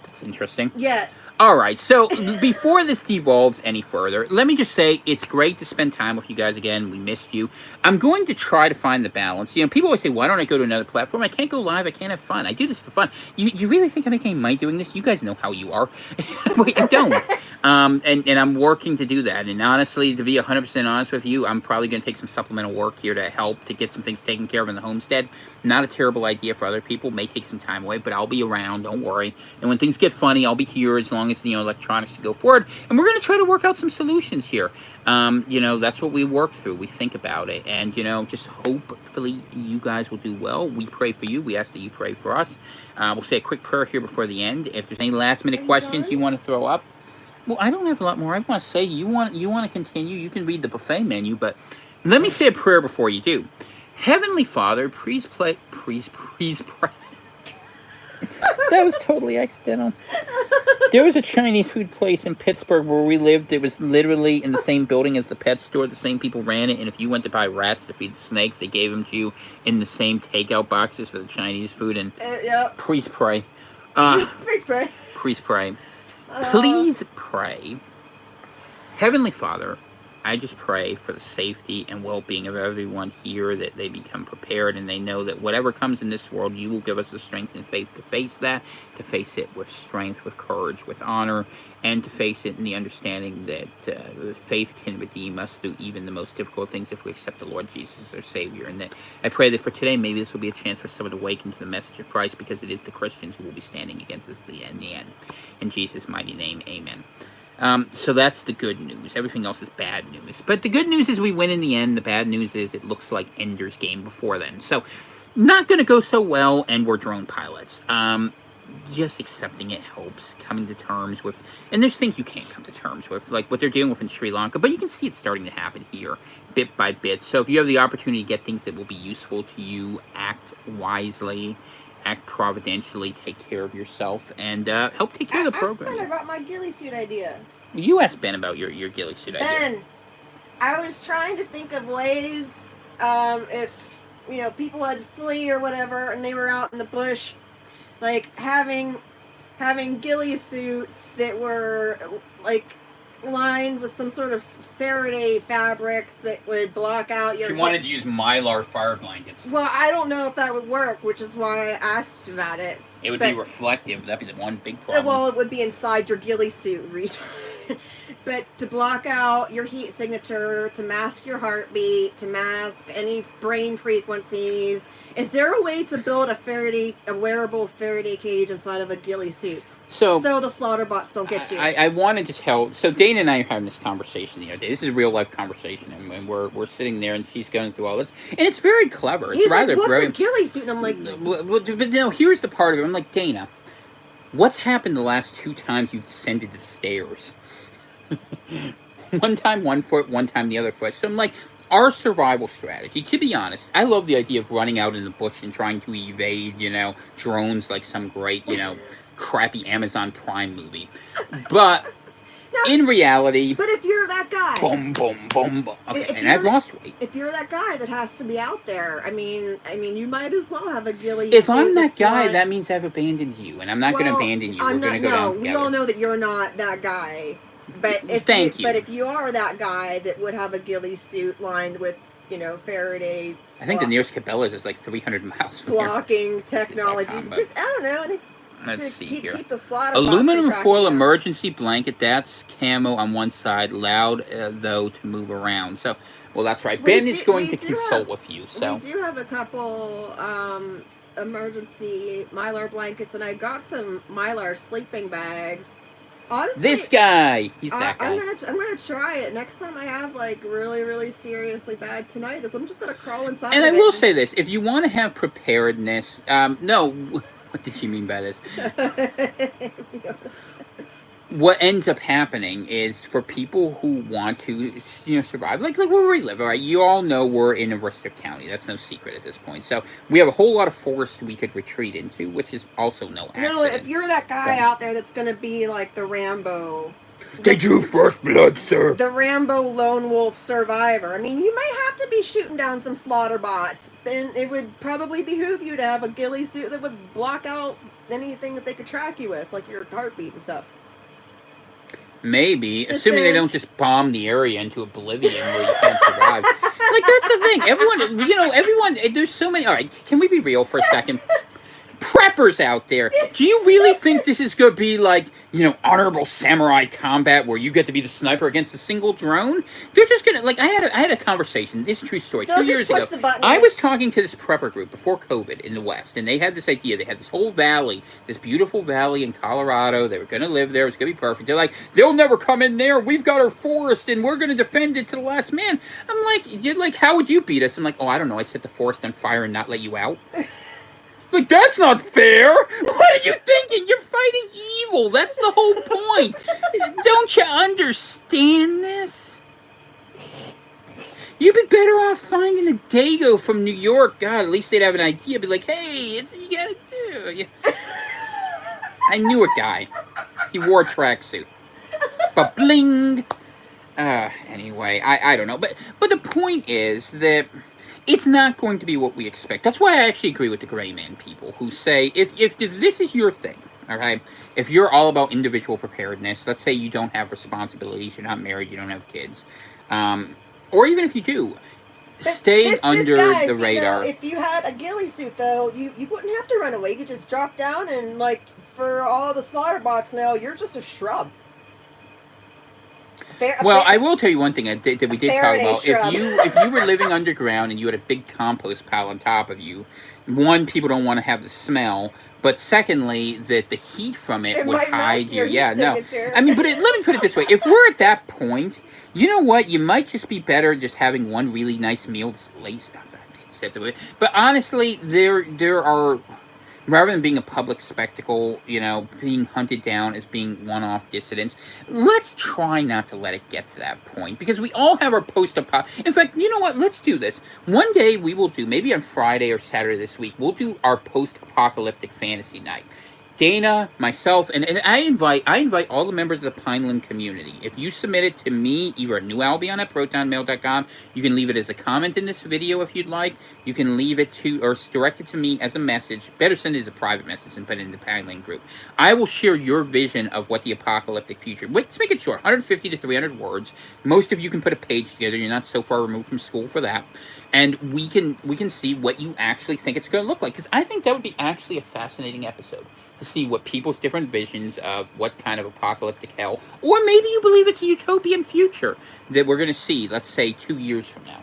That's interesting. Yeah. All right, so before this devolves any further, let me just say it's great to spend time with you guys again. We missed you. I'm going to try to find the balance. You know, people always say, why don't I go to another platform? I can't go live. I can't have fun. I do this for fun. You really think I'm making money doing this? You guys know how you are. Wait, I don't. And I'm working to do that. And honestly, to be 100% honest with you, I'm probably going to take some supplemental work here to help to get some things taken care of in the homestead. Not a terrible idea for other people. May take some time away, but I'll be around. Don't worry. And when things get funny, I'll be here as long as, you know, electronics to go forward. And we're going to try to work out some solutions here. You know, that's what we work through. We think about it. And, you know, just hopefully you guys will do well. We pray for you. We ask that you pray for us. We'll say a quick prayer here before the end. If there's any last-minute questions you want to throw up. Well, I don't have a lot more. I want to say you want to continue. You can read the buffet menu, but let me say a prayer before you do. Heavenly Father, please pray. That was totally accidental. There was a Chinese food place in Pittsburgh where we lived. It was literally in the same building as the pet store. The same people ran it, and if you went to buy rats to feed the snakes, they gave them to you in the same takeout boxes for the Chinese food. And Yep. please pray. Please pray. Please pray. Please pray. Heavenly Father, I just pray for the safety and well-being of everyone here, that they become prepared and they know that whatever comes in this world, you will give us the strength and faith to face that, to face it with strength, with courage, with honor, and to face it in the understanding that faith can redeem us through even the most difficult things if we accept the Lord Jesus as our Savior. And that I pray that for today, maybe this will be a chance for someone to awaken to the message of Christ, because it is the Christians who will be standing against us in the end. In Jesus' mighty name, amen. So that's the good news. Everything else is bad news. But the good news is we win in the end. The bad news is it looks like Ender's Game before then. So not going to go so well, and we're drone pilots. Just accepting it helps. Coming to terms with... And there's things you can't come to terms with, like what they're dealing with in Sri Lanka. But you can see it starting to happen here, bit by bit. So if you have the opportunity to get things that will be useful to you, act wisely, act providentially, take care of yourself, and help take care of the program. Ask Ben about my ghillie suit idea. You asked Ben about your ghillie suit idea. Ben, I was trying to think of ways, if, you know, people had to flee or whatever, and they were out in the bush, like having ghillie suits that were, like, lined with some sort of Faraday fabric that would block out your... She wanted to use Mylar fire blankets. Well, I don't know if that would work, which is why I asked about it. It would be reflective. That'd be the one big problem. Well, it would be inside your ghillie suit, Rita. But to block out your heat signature, to mask your heartbeat, to mask any brain frequencies. Is there a way to build a wearable Faraday cage inside of a ghillie suit? So the slaughter bots don't get you. I wanted to tell... So Dana and I are having this conversation the other day. This is a real-life conversation, and we're sitting there, and she's going through all this. And it's very clever. It's rather like, brilliant. What's a ghillie suit? And I'm like... But no, here's the part of it. I'm like, Dana, what's happened the last 2 times you've descended the stairs? One time 1 foot, one time the other foot. So I'm like... Our survival strategy, to be honest, I love the idea of running out in the bush and trying to evade, you know, drones like some great, you know, crappy Amazon Prime movie. But in reality... But if you're that guy... Boom, boom, boom, boom. Okay, and I've lost weight. If you're that guy that has to be out there, I mean, you might as well have a ghillie If suit. I'm that guy, that means I've abandoned you, and I'm not going to abandon you. We're going to go down together. We all know that you're not that guy. But if But if you are that guy that would have a ghillie suit lined with, you know, Faraday... I think the nearest Cabela's is like 300 miles from blocking technology. Just, I don't know. Let's see here. Keep the slaughter aluminum foil emergency blanket. That's camo on one side. Loud, though, to move around. So, well, that's right. Ben is going to consult with you. So we do have a couple emergency Mylar blankets, and I got some Mylar sleeping bags. Honestly, this guy, he's that guy. I'm gonna try it next time I have like really seriously bad tinnitus. I'm just gonna crawl inside. And I will say this: if you want to have preparedness, no, what did you mean by this? what ends up happening is for people who want to, survive, like where we live, all right? You all know we're in Aroostook County. That's no secret at this point. So we have a whole lot of forest we could retreat into, which is also no accident. No, if you're that guy out there that's going to be like the Rambo. They drew first blood, sir. The Rambo lone wolf survivor. I mean, you might have to be shooting down some slaughter bots, and it would probably behoove you to have a ghillie suit that would block out anything that they could track you with, like your heartbeat and stuff. Maybe, just assuming they don't just bomb the area into oblivion where you can't survive. Like, that's the thing. Everyone, there's so many. All right, can we be real for a second? Preppers out there. Do you really think this is going to be like, honorable samurai combat where you get to be the sniper against a single drone? They're just going to, like, I had a conversation. This is a true story. 2 years ago, I was talking to this prepper group before COVID in the West, and they had this idea. They had this whole valley, this beautiful valley in Colorado. They were going to live there. It was going to be perfect. They're like, they'll never come in there. We've got our forest, and we're going to defend it to the last man. I'm like, how would you beat us? I'm like, oh, I don't know. I'd set the forest on fire and not let you out. Like, that's not fair! What are you thinking? You're fighting evil! That's the whole point! Don't you understand this? You'd be better off finding a Dago from New York. God, at least they'd have an idea. Be like, hey, it's what you gotta do. Yeah. I knew a guy. He wore a tracksuit. But blinged. Anyway, I don't know. But the point is that it's not going to be what we expect. That's why I actually agree with the gray man people who say, if this is your thing, okay, if you're all about individual preparedness, let's say you don't have responsibilities, you're not married, you don't have kids, or even if you do, staying under the radar. If you had a ghillie suit, though, you wouldn't have to run away. You could just drop down and, like, for all the slaughter bots now, you're just a shrub. I will tell you one thing that we did talk about. If you were living underground and you had a big compost pile on top of you, one, people don't want to have the smell, but secondly, that the heat from it would hide you. Yeah, no. I mean, let me put it this way. If we're at that point, you know what? You might just be better just having one really nice meal. But honestly, there are... Rather than being a public spectacle, being hunted down as being one-off dissidents, let's try not to let it get to that point. Because we all have our post-apocalyptic... In fact, you know what? Let's do this. One day we will do, maybe on Friday or Saturday this week, we'll do our post-apocalyptic fantasy night. Dana, myself, and I invite all the members of the Pineland community. If you submit it to me, either at newalbion@protonmail.com, you can leave it as a comment in this video if you'd like. You can leave it direct it to me as a message. Better send it as a private message and put it in the Pineland group. I will share your vision of what the apocalyptic future. Let's make it short, 150 to 300 words. Most of you can put a page together. You're not so far removed from school for that. And we can see what you actually think it's going to look like. Because I think that would be actually a fascinating episode. To see what people's different visions of what kind of apocalyptic hell, or maybe you believe it's a utopian future that we're going to see, let's say, 2 years from now.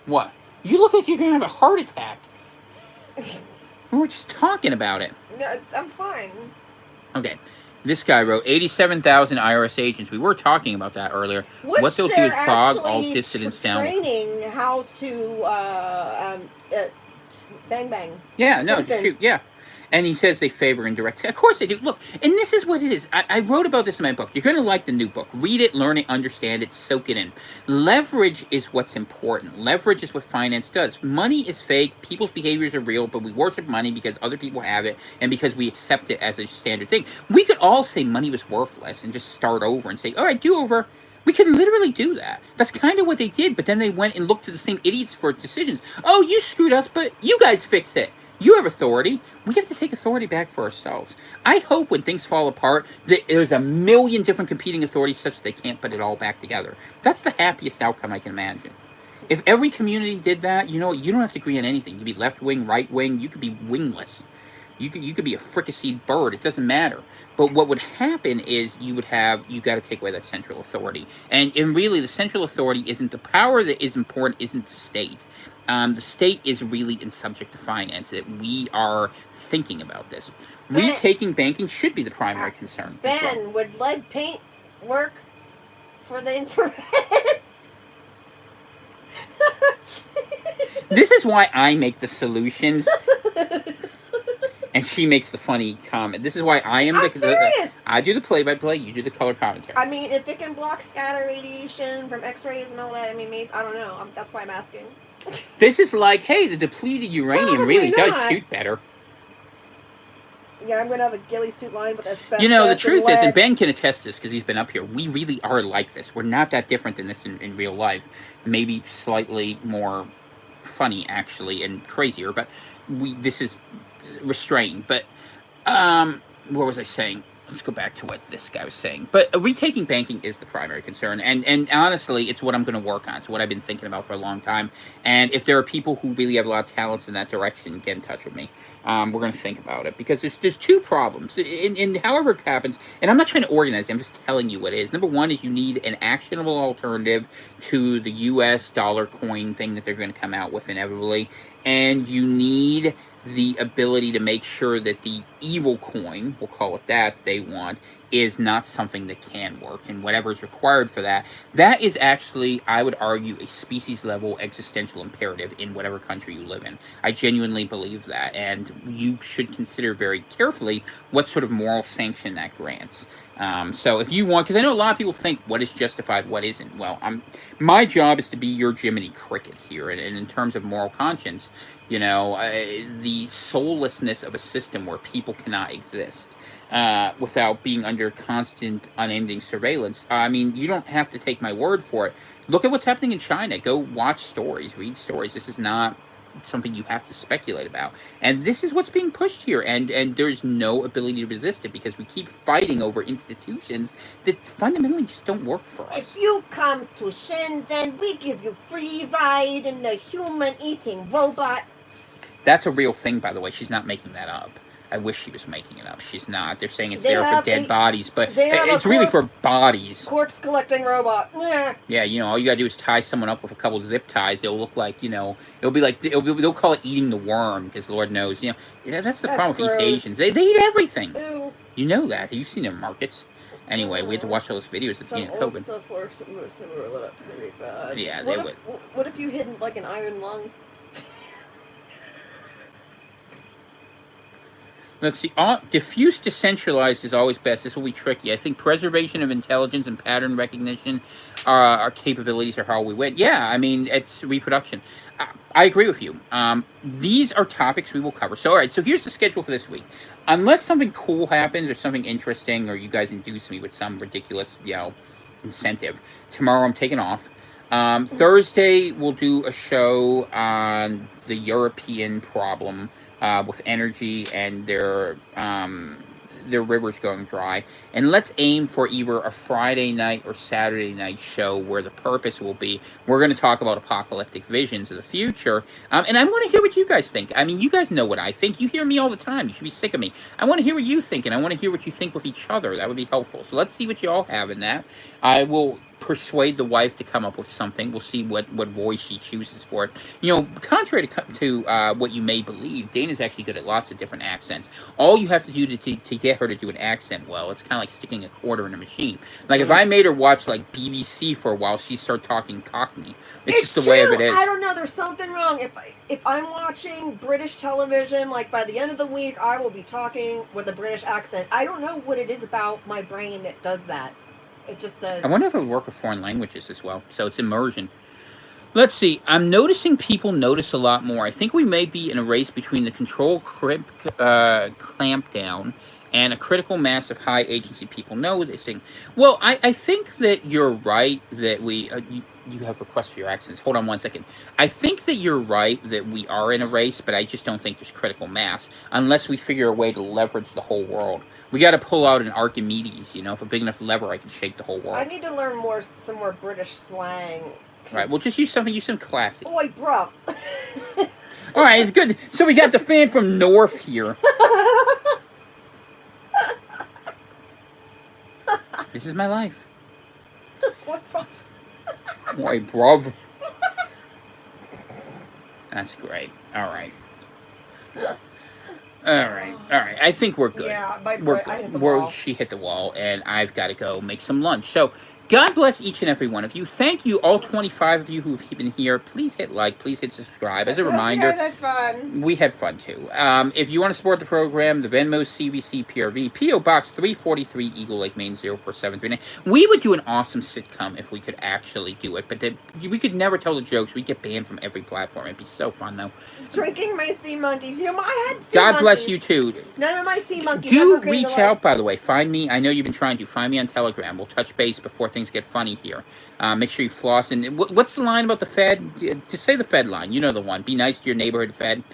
What? You look like you're going to have a heart attack. We're just talking about it. No, I'm fine. Okay. This guy wrote 87,000 IRS agents. We were talking about that earlier. What they'll do is bog all dissidents down. Training how to bang. Yeah, no, shoot, yeah. And he says they favor indirect. Of course they do. Look, and this is what it is. I wrote about this in my book. You're going to like the new book. Read it, learn it, understand it, soak it in. Leverage is what's important. Leverage is what finance does. Money is fake. People's behaviors are real, but we worship money because other people have it and because we accept it as a standard thing. We could all say money was worthless and just start over and say, all right, do over. We could literally do that. That's kind of what they did, but then they went and looked to the same idiots for decisions. Oh, you screwed us, but you guys fix it. You have authority. We have to take authority back for ourselves. I hope when things fall apart that there's a million different competing authorities such that they can't put it all back together. That's the happiest outcome I can imagine. If every community did that, you don't have to agree on anything. You could be left wing, right wing. You could be wingless. You could be a fricasseed bird. It doesn't matter. But what would happen is you got to take away that central authority. And really, the central authority isn't the power that is important, isn't the state. The state is really in subject to finance. That we are thinking about this. Retaking banking should be the primary concern. Ben, would lead paint work for the infrared? This is why I make the solutions. And she makes the funny comment. This is why I am I'm serious. I do the play-by-play, you do the color commentary. I mean, if it can block scatter radiation from X-rays and all that, I mean, maybe, I don't know. That's why I'm asking. This is like, hey, the depleted uranium Probably really does not. shoot better. Yeah, I'm gonna have a ghillie suit line with asbestos. You know, the truth is, and lead. Ben can attest this because he's been up here, we really are like this. We're not that different than this in real life. Maybe slightly more funny, actually, and crazier, but this is restrained. But, what was I saying? Let's go back to what this guy was saying. But retaking banking is the primary concern. And honestly, it's what I'm going to work on. It's what I've been thinking about for a long time. And if there are people who really have a lot of talents in that direction, get in touch with me. We're going to think about it. Because there's two problems. And however it happens, and I'm not trying to organize it, I'm just telling you what it is. Number one is you need an actionable alternative to the US dollar coin thing that they're going to come out with inevitably. And you need the ability to make sure that the evil coin, we'll call it that, they want, is not something that can work, and whatever is required for that, that is actually, I would argue, a species-level existential imperative in whatever country you live in. I genuinely believe that, and you should consider very carefully what sort of moral sanction that grants. So if you want, because I know a lot of people think what is justified, what isn't. Well, my job is to be your Jiminy Cricket here, and in terms of moral conscience, you know, the soullessness of a system where people cannot exist without being under constant, unending surveillance. I mean, you don't have to take my word for it. Look at what's happening in China. Go watch stories, read stories. This is not something you have to speculate about. And this is what's being pushed here. And there's no ability to resist it because we keep fighting over institutions that fundamentally just don't work for us. If you come to Shenzhen, we give you free ride in the human-eating robot. That's a real thing, by the way. She's not making that up. I wish she was making it up. She's not. They're saying it's there for dead bodies, but it's really for bodies. Corpse collecting robot. Yeah, you know, all you gotta do is tie someone up with a couple zip ties. They'll look like, you know, they'll call it eating the worm because Lord knows, you know, that's the problem with East Asians. They eat everything. Ew. You know that. You've seen their markets. Anyway, we had to watch all those videos at the beginning of COVID. Some stuff works, but most of them were lit up pretty bad. Yeah, they would. What if you hid like an iron lung? Let's see. Diffuse decentralized is always best. This will be tricky. I think preservation of intelligence and pattern recognition, our capabilities are how we win. Yeah, I mean, it's reproduction. I agree with you. These are topics we will cover. So, all right. So here's the schedule for this week. Unless something cool happens or something interesting, or you guys induce me with some ridiculous, you know, incentive, tomorrow I'm taking off. Thursday we'll do a show on the European problem. With energy and their rivers going dry. And let's aim for either a Friday night or Saturday night show where the purpose will be, we're going to talk about apocalyptic visions of the future. And I want to hear what you guys think. I mean, you guys know what I think. You hear me all the time. You should be sick of me. I want to hear what you think, and I want to hear what you think with each other. That would be helpful. So let's see what you all have in that. I will persuade the wife to come up with something. We'll see what voice she chooses for it. You know, contrary to what you may believe, Dana's actually good at lots of different accents. All you have to do to get her to do an accent well, it's kind of like sticking a quarter in a machine. Like if I made her watch like BBC for a while, she'd start talking Cockney. It's just the true. way of it is. I don't know. There's something wrong. If I'm watching British television, like by the end of the week, I will be talking with a British accent. I don't know what it is about my brain that does that. It just does. I wonder if it would work with foreign languages as well. So it's immersion. Let's see. I'm noticing people notice a lot more. I think we may be in a race between the control clampdown and a critical mass of high agency people noticing. Well, I think that you're right that we... you have requests for your accents. Hold on one second. I think that you're right that we are in a race, but I just don't think there's critical mass unless we figure a way to leverage the whole world. We got to pull out an Archimedes, you know, if a big enough lever, I can shake the whole world. I need to learn some more British slang. Right, well, just use some classic. Oi, bruv. All right, it's good. So we got the fan from North here. This is my life. What bruv? Oi, bruv. That's great. All right. I think we're good. Yeah, We're good. I hit the wall. She hit the wall, and I've got to go make some lunch. So God bless each and every one of you. Thank you, all 25 of you who've been here. Please hit like. Please hit subscribe. As a reminder, you guys had fun. we had fun too. If you want to support the program, the Venmo, CVC, PRV, PO Box 343, Eagle Lake, Maine 04739. We would do an awesome sitcom if we could actually do it, but we could never tell the jokes. We'd get banned from every platform. It'd be so fun though. Drinking my sea monkeys. You know, I had sea God monkeys. bless you too. None of my sea monkeys Do ever came reach to life. out, by the way. Find me. I know you've been trying to. Find me on Telegram. We'll touch base before things get funny here. Make sure you floss. And what's the line about the Fed? Just say the Fed line. You know the one. Be nice to your neighborhood Fed.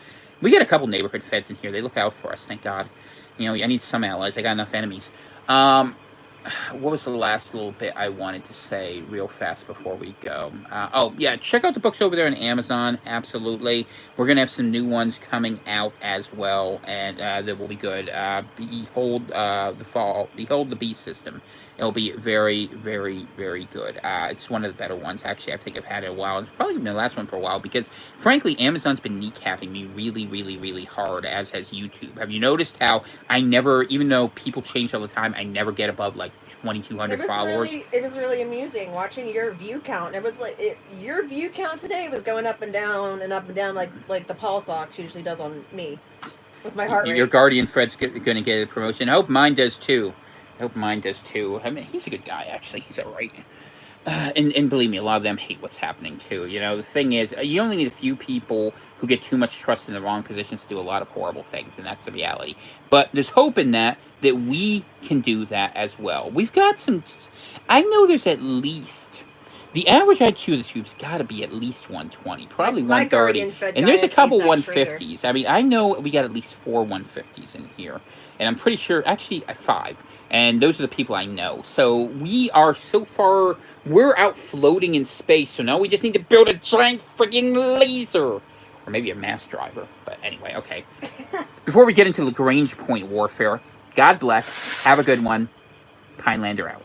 We got a couple neighborhood Feds in here. They look out for us. Thank God. You know, I need some allies. I got enough enemies. What was the last little bit I wanted to say real fast before we go? Oh, yeah, check out the books over there on Amazon. Absolutely. We're going to have some new ones coming out as well, and that will be good. Behold the Fall. Behold the Beast System. It'll be very, very, very good. It's one of the better ones. Actually, I think I've had it a while. It's probably been the last one for a while because, frankly, Amazon's been kneecapping me really, really, really hard, as has YouTube. Have you noticed how I never, even though people change all the time, I never get above like 2,200 followers? It was really amusing watching your view count. It was like your view count today was going up and down like the pulse ox usually does on me with my heart rate. Your guardian Fred's going to get a promotion. I hope mine does too. I mean, he's a good guy, actually. He's all right. And believe me, a lot of them hate what's happening, too. You know, the thing is, you only need a few people who get too much trust in the wrong positions to do a lot of horrible things, and that's the reality. But there's hope in that we can do that as well. We've got some... I know there's at least... The average IQ of this group's got to be at least 120, probably My 130. And there's a couple 150s. I mean, I know we got at least 4 150s in here. And I'm pretty sure, actually, 5. And those are the people I know. So we are so far, we're out floating in space. So now we just need to build a giant freaking laser. Or maybe a mass driver. But anyway, okay. Before we get into Lagrange point warfare, God bless. Have a good one. Pinelander out.